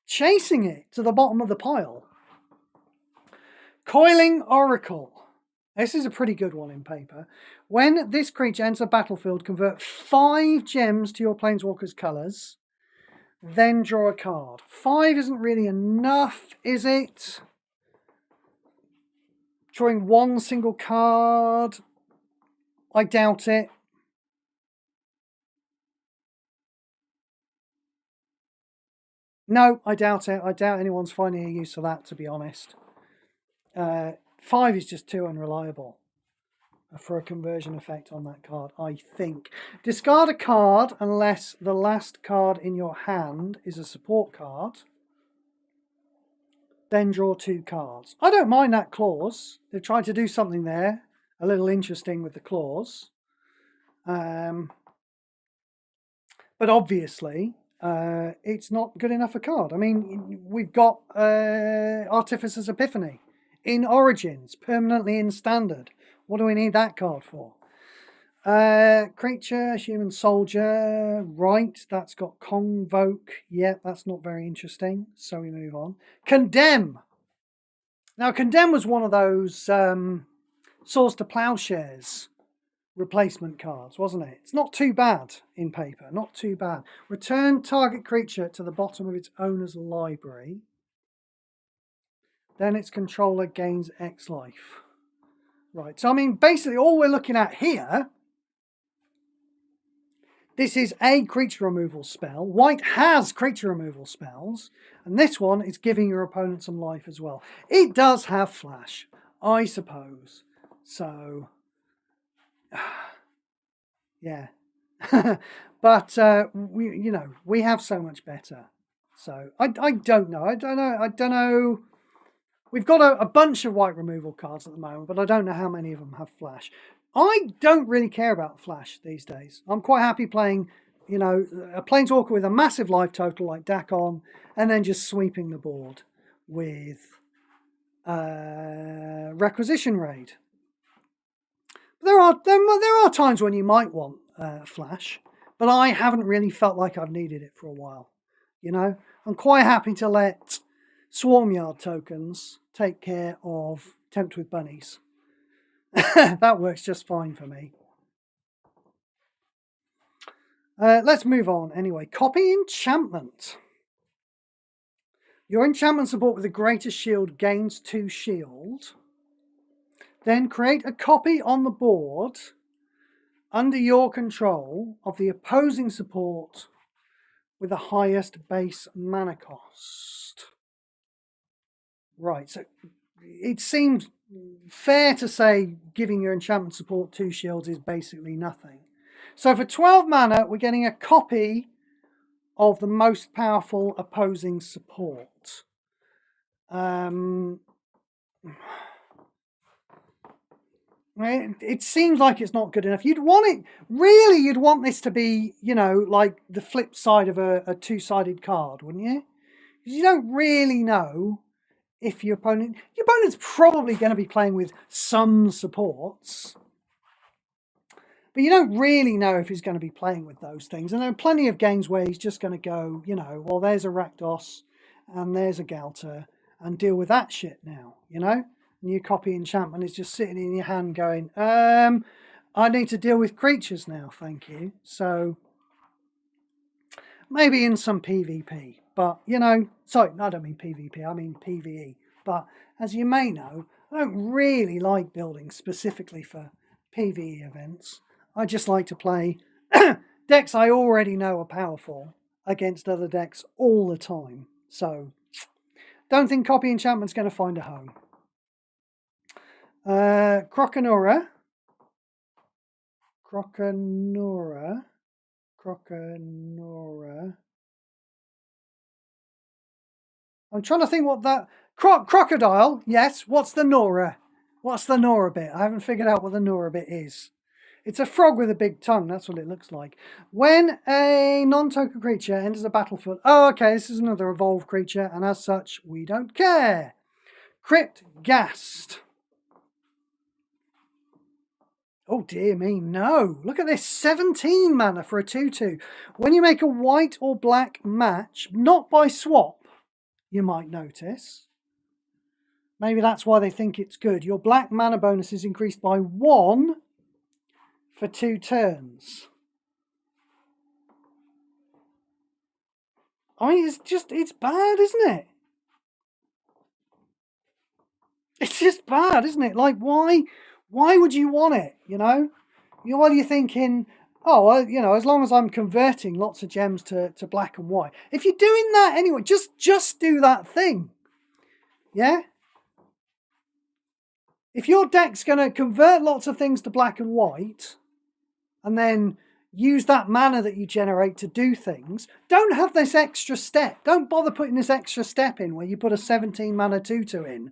chasing it to the bottom of the pile. Coiling Oracle. This is a pretty good one in paper. When this creature enters a battlefield, convert 5 gems to your Planeswalker's colours, then draw a card. 5 isn't really enough, is it? Drawing 1 single card? I doubt it. No, I doubt it. I doubt anyone's finding a use for that, to be honest. 5 is just too unreliable for a conversion effect on that card, I think. Discard a card unless the last card in your hand is a support card. Then draw 2 cards. I don't mind that clause. They've tried to do something there, a little interesting with the clause. But obviously, it's not good enough a card. I mean, we've got Artificer's Epiphany in Origins, permanently in Standard. What do we need that card for? Creature, Human Soldier, right, that's got Convoke. Yeah, that's not very interesting, so we move on. Condemn. Now, Condemn was one of those Swords to Plowshares replacement cards, wasn't it? It's not too bad in paper, not too bad. Return target creature to the bottom of its owner's library. Then its controller gains X life. Right, so I mean, basically all we're looking at here, this is a creature removal spell. White has creature removal spells, and this one is giving your opponent some life as well. It does have flash, I suppose. So, yeah. But, we have so much better. So, I don't know. I don't know. We've got a bunch of white removal cards at the moment, but I don't know how many of them have flash. I don't really care about Flash these days. I'm quite happy playing, you know, a Planeswalker with a massive life total like Dakon, and then just sweeping the board with Requisition Raid. There are times when you might want Flash, but I haven't really felt like I've needed it for a while. You know, I'm quite happy to let Swarmyard tokens take care of Tempt with Bunnies. That works just fine for me. Let's move on anyway. Copy enchantment. Your enchantment support with the greatest shield gains 2 shield. Then create a copy on the board under your control of the opposing support with the highest base mana cost. Right, so it seems fair to say giving your enchantment support 2 shields is basically nothing. So for 12 mana, we're getting a copy of the most powerful opposing support. It seems like it's not good enough. You'd want this to be, you know, like the flip side of a two-sided card, wouldn't you? Because you don't really know if your opponent's probably going to be playing with some supports, but you don't really know if he's going to be playing with those things. And there are plenty of games where he's just going to go, you know, well, there's a Rakdos and there's a Galter, and deal with that shit now, you know? And your copy enchantment is just sitting in your hand going, I need to deal with creatures now, thank you. So maybe in some PvP, but, you know, sorry, I don't mean PvP, I mean PvE. But as you may know, I don't really like building specifically for PvE events. I just like to play decks I already know are powerful against other decks all the time. So don't think copy enchantment's going to find a home. Croconora. I'm trying to think what that... Crocodile, yes. What's the Nora? What's the Nora bit? I haven't figured out what the Nora bit is. It's a frog with a big tongue. That's what it looks like. When a non-token creature enters the battlefield... Oh, okay, this is another evolved creature, and as such, we don't care. Crypt Ghast. Oh, dear me, no. Look at this. 17 mana for a 2-2. When you make a white or black match, not by swap, you might notice. Maybe that's why they think it's good. Your black mana bonus is increased by 1 for 2 turns. I mean, it's bad, isn't it? It's just bad, isn't it? Like, why would you want it, you know? What are you thinking? Oh, well, you know, as long as I'm converting lots of gems to black and white. If you're doing that anyway, just do that thing. Yeah? If your deck's going to convert lots of things to black and white, and then use that mana that you generate to do things, don't have this extra step. Don't bother putting this extra step in where you put a 17 mana 2-2 in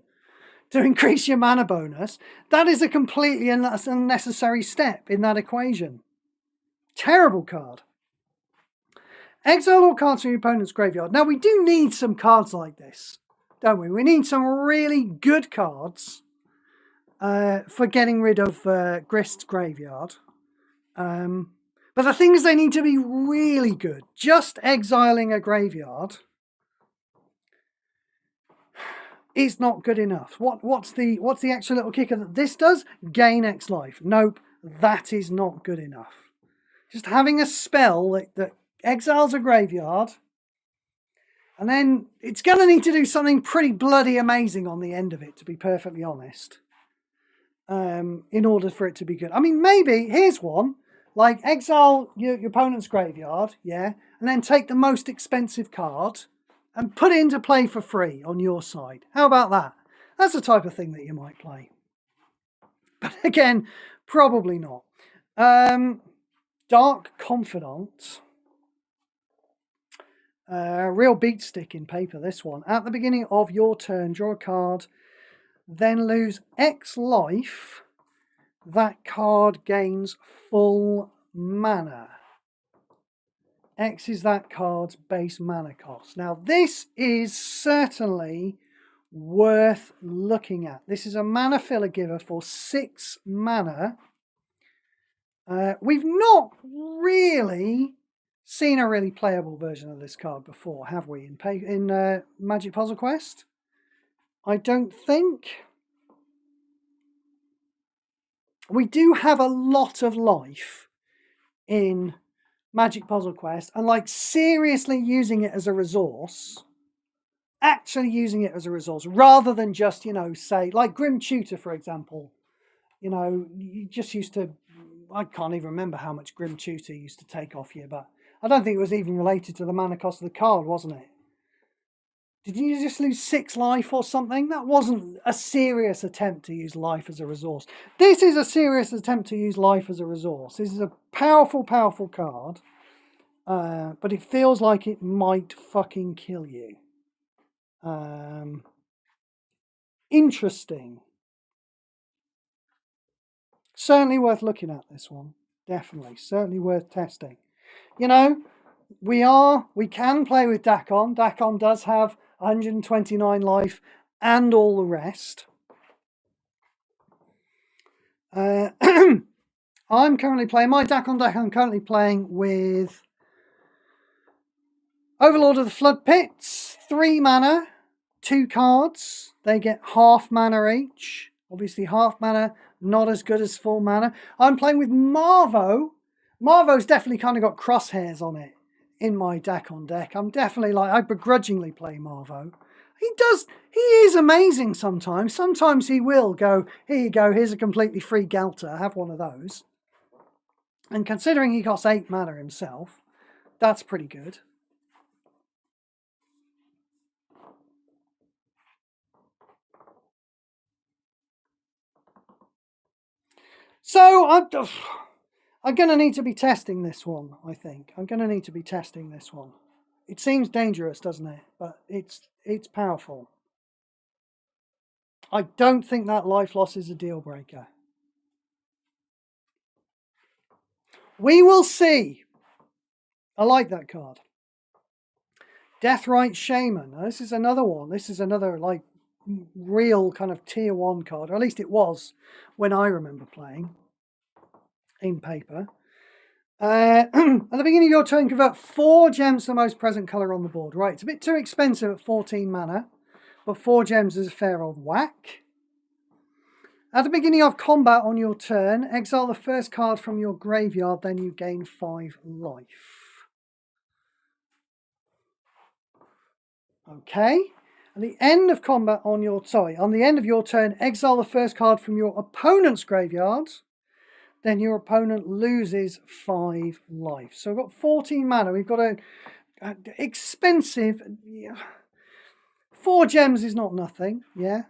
to increase your mana bonus. That is a completely unnecessary step in that equation. Terrible card. Exile all cards from your opponent's graveyard. Now, we do need some cards like this, don't we? We need some really good cards for getting rid of Grist's graveyard. But the thing is, they need to be really good. Just exiling a graveyard is not good enough. What's the extra little kicker that this does? Gain X life. Nope, that is not good enough. Just having a spell that exiles a graveyard, and then it's going to need to do something pretty bloody amazing on the end of it, to be perfectly honest, in order for it to be good. I mean, maybe, here's one, like exile your opponent's graveyard, yeah, and then take the most expensive card and put it into play for free on your side. How about that? That's the type of thing that you might play. But again, probably not. Dark Confidant. Real beat stick in paper, this one. At the beginning of your turn, draw a card, then lose X life that card gains full mana. X is that card's base mana cost. Now, this is certainly worth looking at. This is a mana filler giver for 6 mana. We've not really seen a really playable version of this card before, have we, in Magic Puzzle Quest? I don't think. We do have a lot of life in Magic Puzzle Quest, and like seriously using it as a resource, actually using it as a resource, rather than just, you know, say, like Grim Tutor, for example. You know, you just used to, I can't even remember how much Grim Tutor used to take off you, but I don't think it was even related to the mana cost of the card, wasn't it? Did you just lose 6 life or something? That wasn't a serious attempt to use life as a resource. This is a serious attempt to use life as a resource. This is a powerful, powerful card, but it feels like it might fucking kill you. Interesting. Certainly worth looking at, this one. Definitely. Certainly worth testing. You know, we can play with Dakon. Dakon does have 129 life and all the rest. I'm currently playing my Dakon deck. I'm currently playing with Overlord of the Flood Pits, 3 mana, 2 cards. They get half mana each. Obviously, half mana, not as good as full mana. I'm playing with Marvo. Marvo's definitely kind of got crosshairs on it in my Dakon deck. I'm definitely like, I begrudgingly play Marvo. He is amazing sometimes. Sometimes he will go, here you go, here's a completely free Gelter, have one of those. And considering he costs 8 mana himself, that's pretty good. So, I'm going to need to be testing this one, I think. I'm going to need to be testing this one. It seems dangerous, doesn't it? But it's powerful. I don't think that life loss is a deal breaker. We will see. I like that card. Deathrite Shaman. Now, this is another one. This is another like real kind of tier 1 card, or at least it was when I remember playing in paper. At the beginning of your turn, convert 4 gems to the most present colour on the board. Right, it's a bit too expensive at 14 mana, but 4 gems is a fair old whack. At the beginning of combat on your turn, exile the first card from your graveyard, then you gain 5 life. Okay. At the end of combat on the end of your turn, exile the first card from your opponent's graveyard, then your opponent loses 5 life. So we've got 14 mana. We've got a expensive. 4 gems is not nothing, yeah,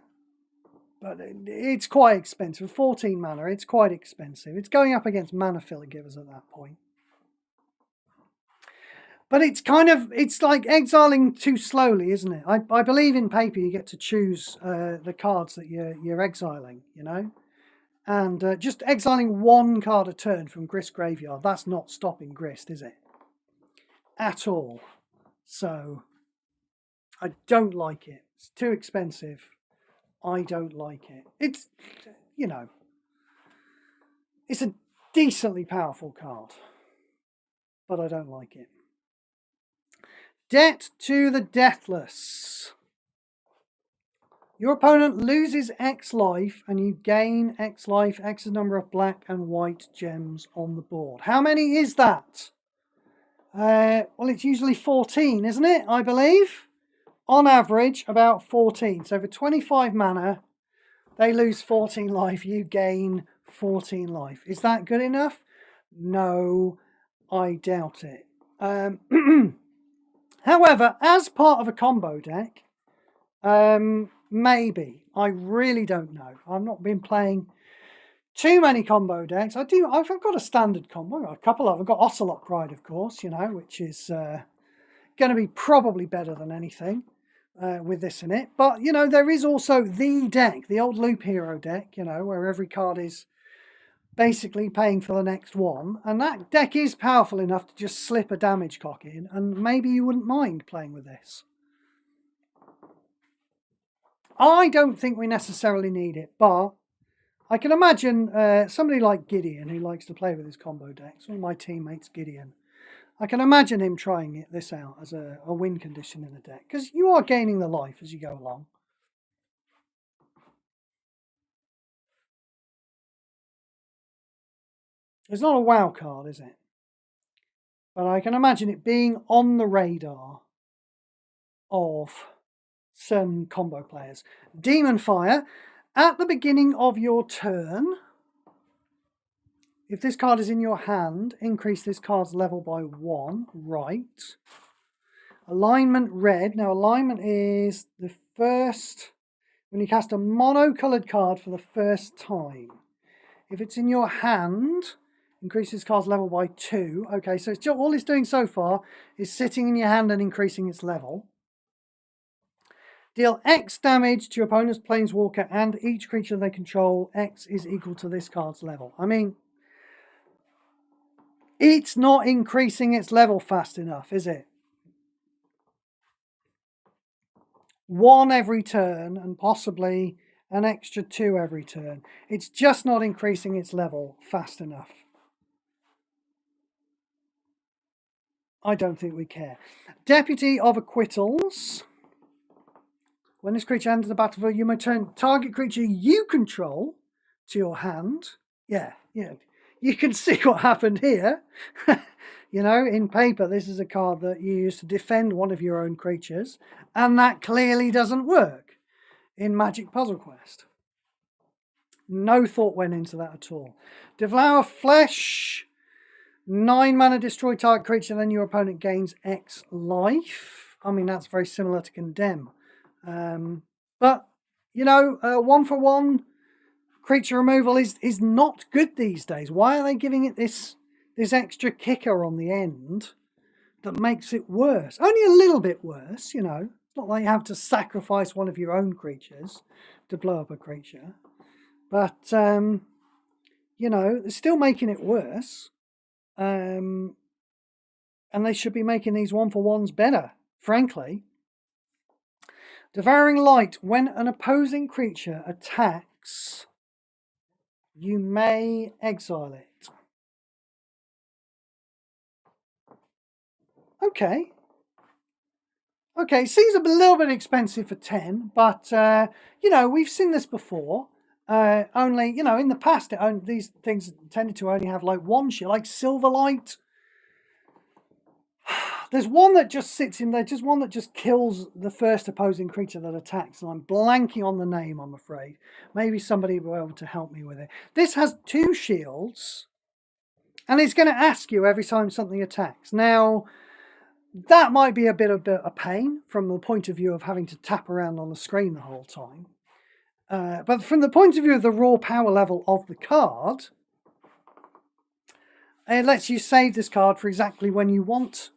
but it's quite expensive. 14 mana, it's quite expensive. It's going up against mana filler givers at that point. But it's like exiling too slowly, isn't it? I believe in paper you get to choose the cards that you're exiling, you know? And just exiling 1 card a turn from Grist Graveyard, that's not stopping Grist, is it? At all. So, I don't like it. It's too expensive. I don't like it. It's, you know, it's a decently powerful card, but I don't like it. Debt to the Deathless. Your opponent loses X life and you gain X life, X is the number of black and white gems on the board. How many is that? Well, it's usually 14, isn't it? I believe. On average, about 14. So for 25 mana, they lose 14 life, you gain 14 life. Is that good enough? No, I doubt it. However, as part of a combo deck, maybe. I really don't know. I've not been playing too many combo decks. I've got a standard combo. I've got a couple of. I've got Ocelot Pride, of course, you know, which is going to be probably better than anything with this in it. But, you know, there is also the deck, the old Loop Hero deck, you know, where every card is basically paying for the next one. And that deck is powerful enough to just slip a damage cock in, and maybe you wouldn't mind playing with this. I don't think we necessarily need it, but I can imagine somebody like Gideon, who likes to play with his combo decks, one of my teammates, Gideon, I can imagine him trying this out as a win condition in a deck, because you are gaining the life as you go along. It's not a WoW card, is it? But I can imagine it being on the radar of some combo players. Demon Fire. At the beginning of your turn, if this card is in your hand, increase this card's level by 1. Right. Alignment Red. Now, alignment is the first, when you cast a mono-coloured card for the first time. If it's in your hand, increase this card's level by 2. Okay, so it's all it's doing so far is sitting in your hand and increasing its level. Deal X damage to your opponent's planeswalker and each creature they control. X is equal to this card's level. I mean, it's not increasing its level fast enough, is it? 1 every turn and possibly an extra 2 every turn. It's just not increasing its level fast enough. I don't think we care. Deputy of Acquittals. When this creature enters the battlefield, you may turn target creature you control to your hand. Yeah, you can see what happened here. You know, in paper, this is a card that you use to defend one of your own creatures, and that clearly doesn't work in Magic Puzzle Quest. No thought went into that at all. Devour Flesh. 9 mana, destroy target creature, then your opponent gains X life. I mean, that's very similar to Condemn. But, you know, 1-for-1 creature removal is not good these days. Why are they giving it this extra kicker on the end that makes it worse? Only a little bit worse, you know. It's not like you have to sacrifice one of your own creatures to blow up a creature. But, you know, they're still making it worse. And they should be making these 1-for-1s better, frankly. Devouring Light. When an opposing creature attacks, you may exile it. Okay. Okay, seems a little bit expensive for 10, but, you know, we've seen this before. Only, you know, in the past, these things tended to only have, like, 1 shield, like Silverlight. There's one that just sits in there, just one that just kills the first opposing creature that attacks, and I'm blanking on the name, I'm afraid. Maybe somebody will be able to help me with it. This has 2 shields, and it's going to ask you every time something attacks. Now, that might be a bit of a pain from the point of view of having to tap around on the screen the whole time. But from the point of view of the raw power level of the card, it lets you save this card for exactly when you want.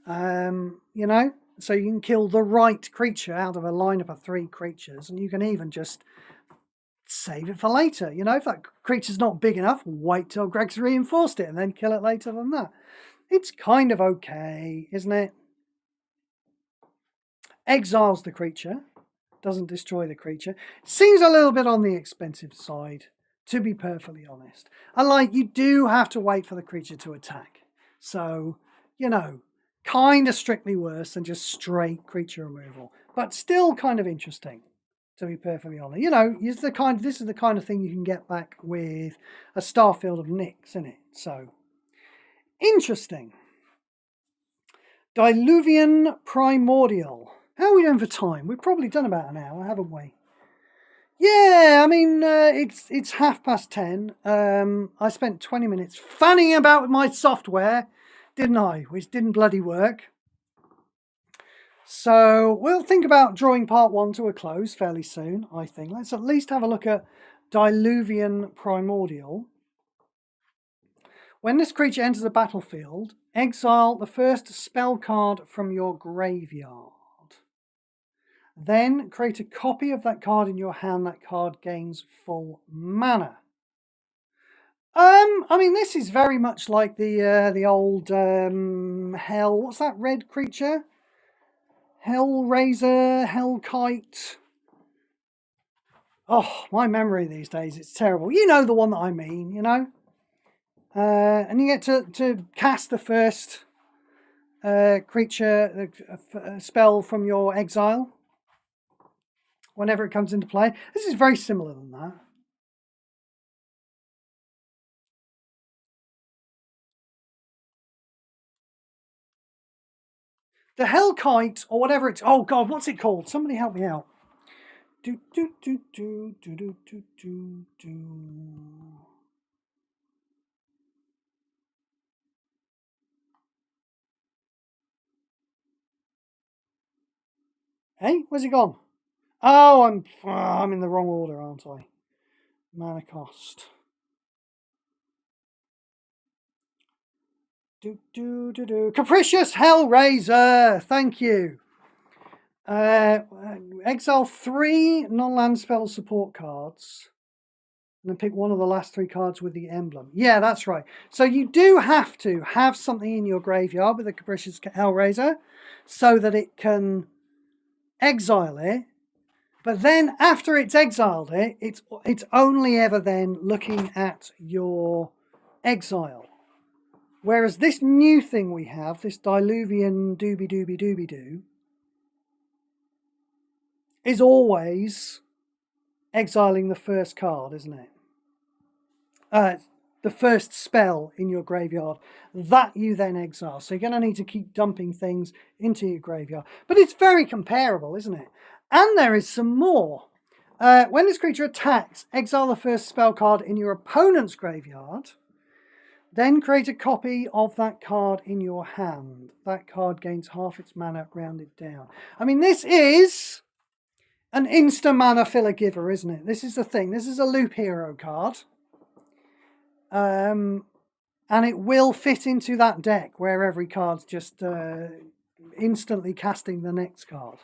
You know, so you can kill the right creature out of a lineup of 3 creatures, and you can even just save it for later. You know, if that creature's not big enough, wait till Greg's reinforced it and then kill it later than that. It's kind of okay, isn't it? Exiles the creature, doesn't destroy the creature. Seems a little bit on the expensive side, to be perfectly honest. And like, you do have to wait for the creature to attack. So, you know, kind of strictly worse than just straight creature removal, but still kind of interesting, to be perfectly honest. You know, this is the kind of thing you can get back with a Starfield of Nyx, isn't it? So, interesting. Diluvian Primordial. How are we doing for time? We've probably done about an hour, haven't we? Yeah, I mean, it's 10:30. I spent 20 minutes fanning about with my software, didn't I? Which didn't bloody work. So we'll think about drawing part 1 to a close fairly soon, I think. Let's at least have a look at Diluvian Primordial. When this creature enters the battlefield, exile the first spell card from your graveyard. Then create a copy of that card in your hand. That card gains full mana. I mean, this is very much like the old hell. What's that red creature? Hellraiser, Hellkite. Oh, my memory these days, it's terrible. You know the one that I mean, you know? And you get to cast the first creature spell from your exile whenever it comes into play. This is very similar than that. The Hellkite, or whatever it's... Oh, God, what's it called? Somebody help me out. Do, do, do, do, do, do, do, do, do. Hey, where's he gone? Oh, I'm in the wrong order, aren't I? Mana cost. Do, do, do, do. Capricious Hellraiser! Thank you. Exile 3 non-land spell support cards. And then pick one of the last 3 cards with the emblem. Yeah, that's right. So you do have to have something in your graveyard with the Capricious Hellraiser so that it can exile it. But then after it's exiled it, it's only ever then looking at your exile. Whereas this new thing we have, this Diluvian doobie-doobie-doobie-doo, is always exiling the first card, isn't it? The first spell in your graveyard that you then exile. So you're going to need to keep dumping things into your graveyard. But it's very comparable, isn't it? And there is some more. When this creature attacks, exile the first spell card in your opponent's graveyard. Then create a copy of that card in your hand. That card gains half its mana rounded down. I mean, this is an insta-mana filler giver, isn't it? This is the thing. This is a loop hero card. And it will fit into that deck where every card's just instantly casting the next card.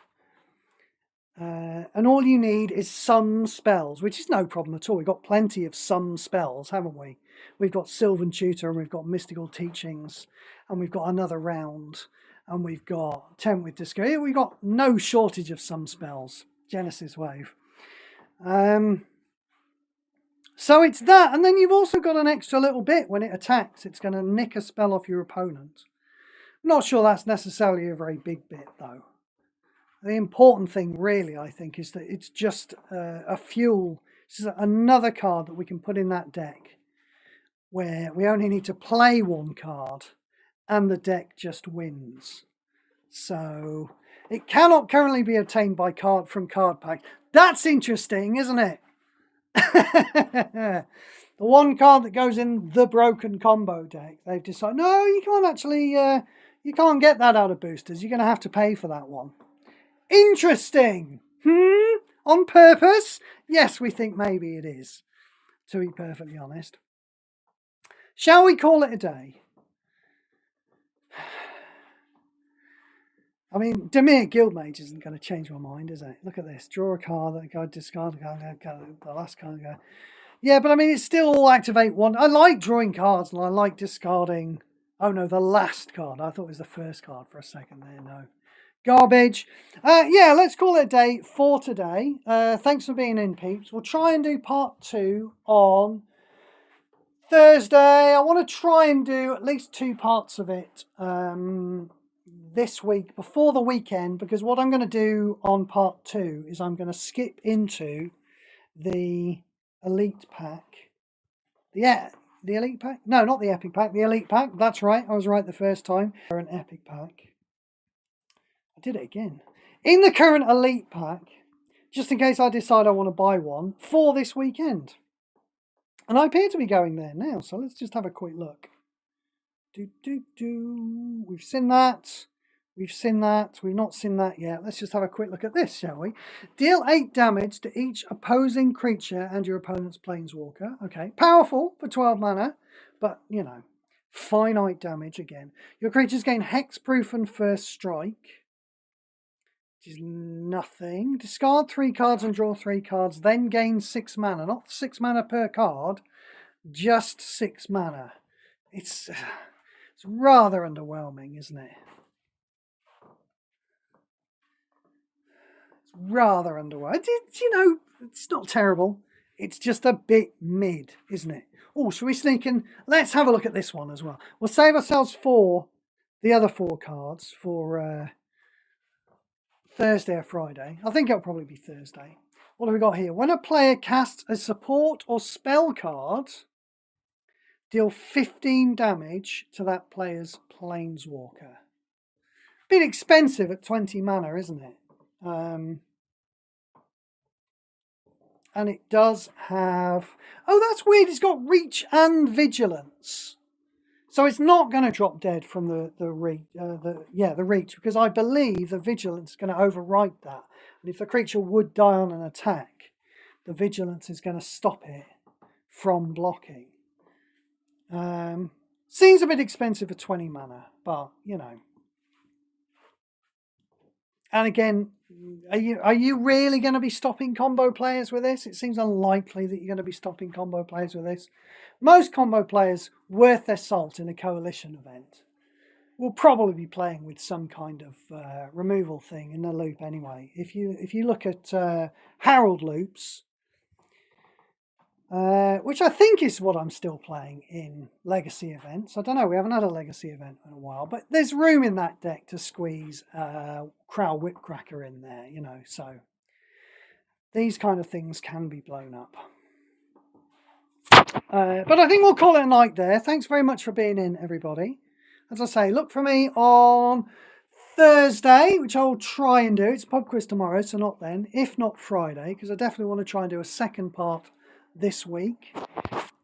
And all you need is some spells, which is no problem at all. We've got plenty of some spells, haven't we? We've got Sylvan Tutor, and we've got Mystical Teachings, and we've got another round, and we've got Tempt with Disco. We've got no shortage of some spells. Genesis Wave. So it's that, and then you've also got an extra little bit when it attacks. It's going to nick a spell off your opponent. Not sure that's necessarily a very big bit, though. The important thing, really, I think, is that it's just a fuel. This is another card that we can put in that deck where we only need to play one card and the deck just wins. So it cannot currently be obtained by from card pack. That's interesting, isn't it? The one card that goes in the broken combo deck, they've decided, no, you can't actually, you can't get that out of boosters. You're going to have to pay for that one. Interesting. On purpose? Yes, we think maybe it is, to be perfectly honest. Shall we call it a day? I mean, Dimir Guildmage isn't going to change my mind, is it? Look at this. Draw a card, that guy discard a card, the last card. Yeah, but I mean, it's still all activate one. I like drawing cards and I like discarding. Oh no, the last card. I thought it was the first card for a second there. No. Garbage. Yeah, let's call it a day for today. Thanks for being in, peeps. We'll try and do part 2 on Thursday. I want to try and do at least 2 parts of it this week before the weekend, because what I'm going to do on part 2 is I'm going to skip into the Elite Pack. Yeah, the Elite Pack? No, not the Epic Pack. The Elite Pack. That's right. I was right the first time. An Epic Pack. I did it again. In the current Elite Pack, just in case I decide I want to buy one for this weekend. And I appear to be going there now, so let's just have a quick look. We've seen that. We've seen that. We've not seen that yet. Let's just have a quick look at this, shall we? Deal 8 damage to each opposing creature and your opponent's planeswalker. Okay, powerful for 12 mana, but, you know, finite damage again. Your creatures gain hexproof and first strike, which is nothing. Discard 3 cards and draw 3 cards, then gain 6 mana. Not 6 mana per card, just 6 mana. It's rather underwhelming, isn't it? It's rather underwhelming. It's not terrible. It's just a bit mid, isn't it? Oh, shall we sneak in? Let's have a look at this one as well. We'll save ourselves the other 4 cards for Thursday or Friday. I think it'll probably be Thursday. What have we got here? When a player casts a support or spell card, deal 15 damage to that player's Planeswalker. Bit expensive at 20 mana, isn't it? And it does have... Oh, that's weird. It's got Reach and Vigilance. So it's not going to drop dead from the Reach, because I believe the Vigilance is going to overwrite that. And if the creature would die on an attack, the Vigilance is going to stop it from blocking. Seems a bit expensive for 20 mana, but, you know. And again, are you really going to be stopping combo players with this? It seems unlikely that you're going to be stopping combo players with this. Most combo players worth their salt in a coalition event will probably be playing with some kind of removal thing in the loop anyway. If you look at Herald loops, which I think is what I'm still playing in Legacy events. I don't know, we haven't had a Legacy event in a while, but there's room in that deck to squeeze Crow Whipcracker in there, you know, so these kind of things can be blown up. But I think we'll call it a night there. Thanks very much for being in, everybody. As I say, look for me on Thursday, which I'll try and do. It's pub quiz tomorrow, so not then, if not Friday, because I definitely want to try and do a second part this week.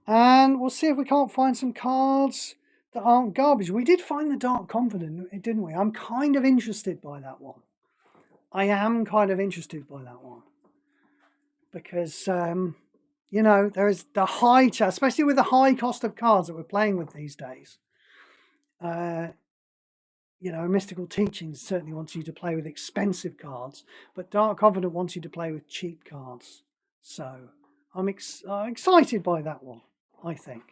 And we'll see if we can't find some cards that aren't garbage. We did find the Dark Confidant, didn't we? I'm kind of interested by that one. I am kind of interested by that one. Because, you know, there is the high chance, especially with the high cost of cards that we're playing with these days. You know, Mystical Teachings certainly wants you to play with expensive cards, but Dark Confidant wants you to play with cheap cards. So I'm excited by that one, I think.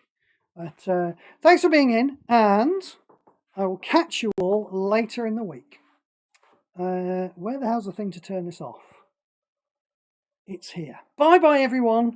But thanks for being in, and I will catch you all later in the week. Where the hell's the thing to turn this off? It's here. Bye-bye, everyone.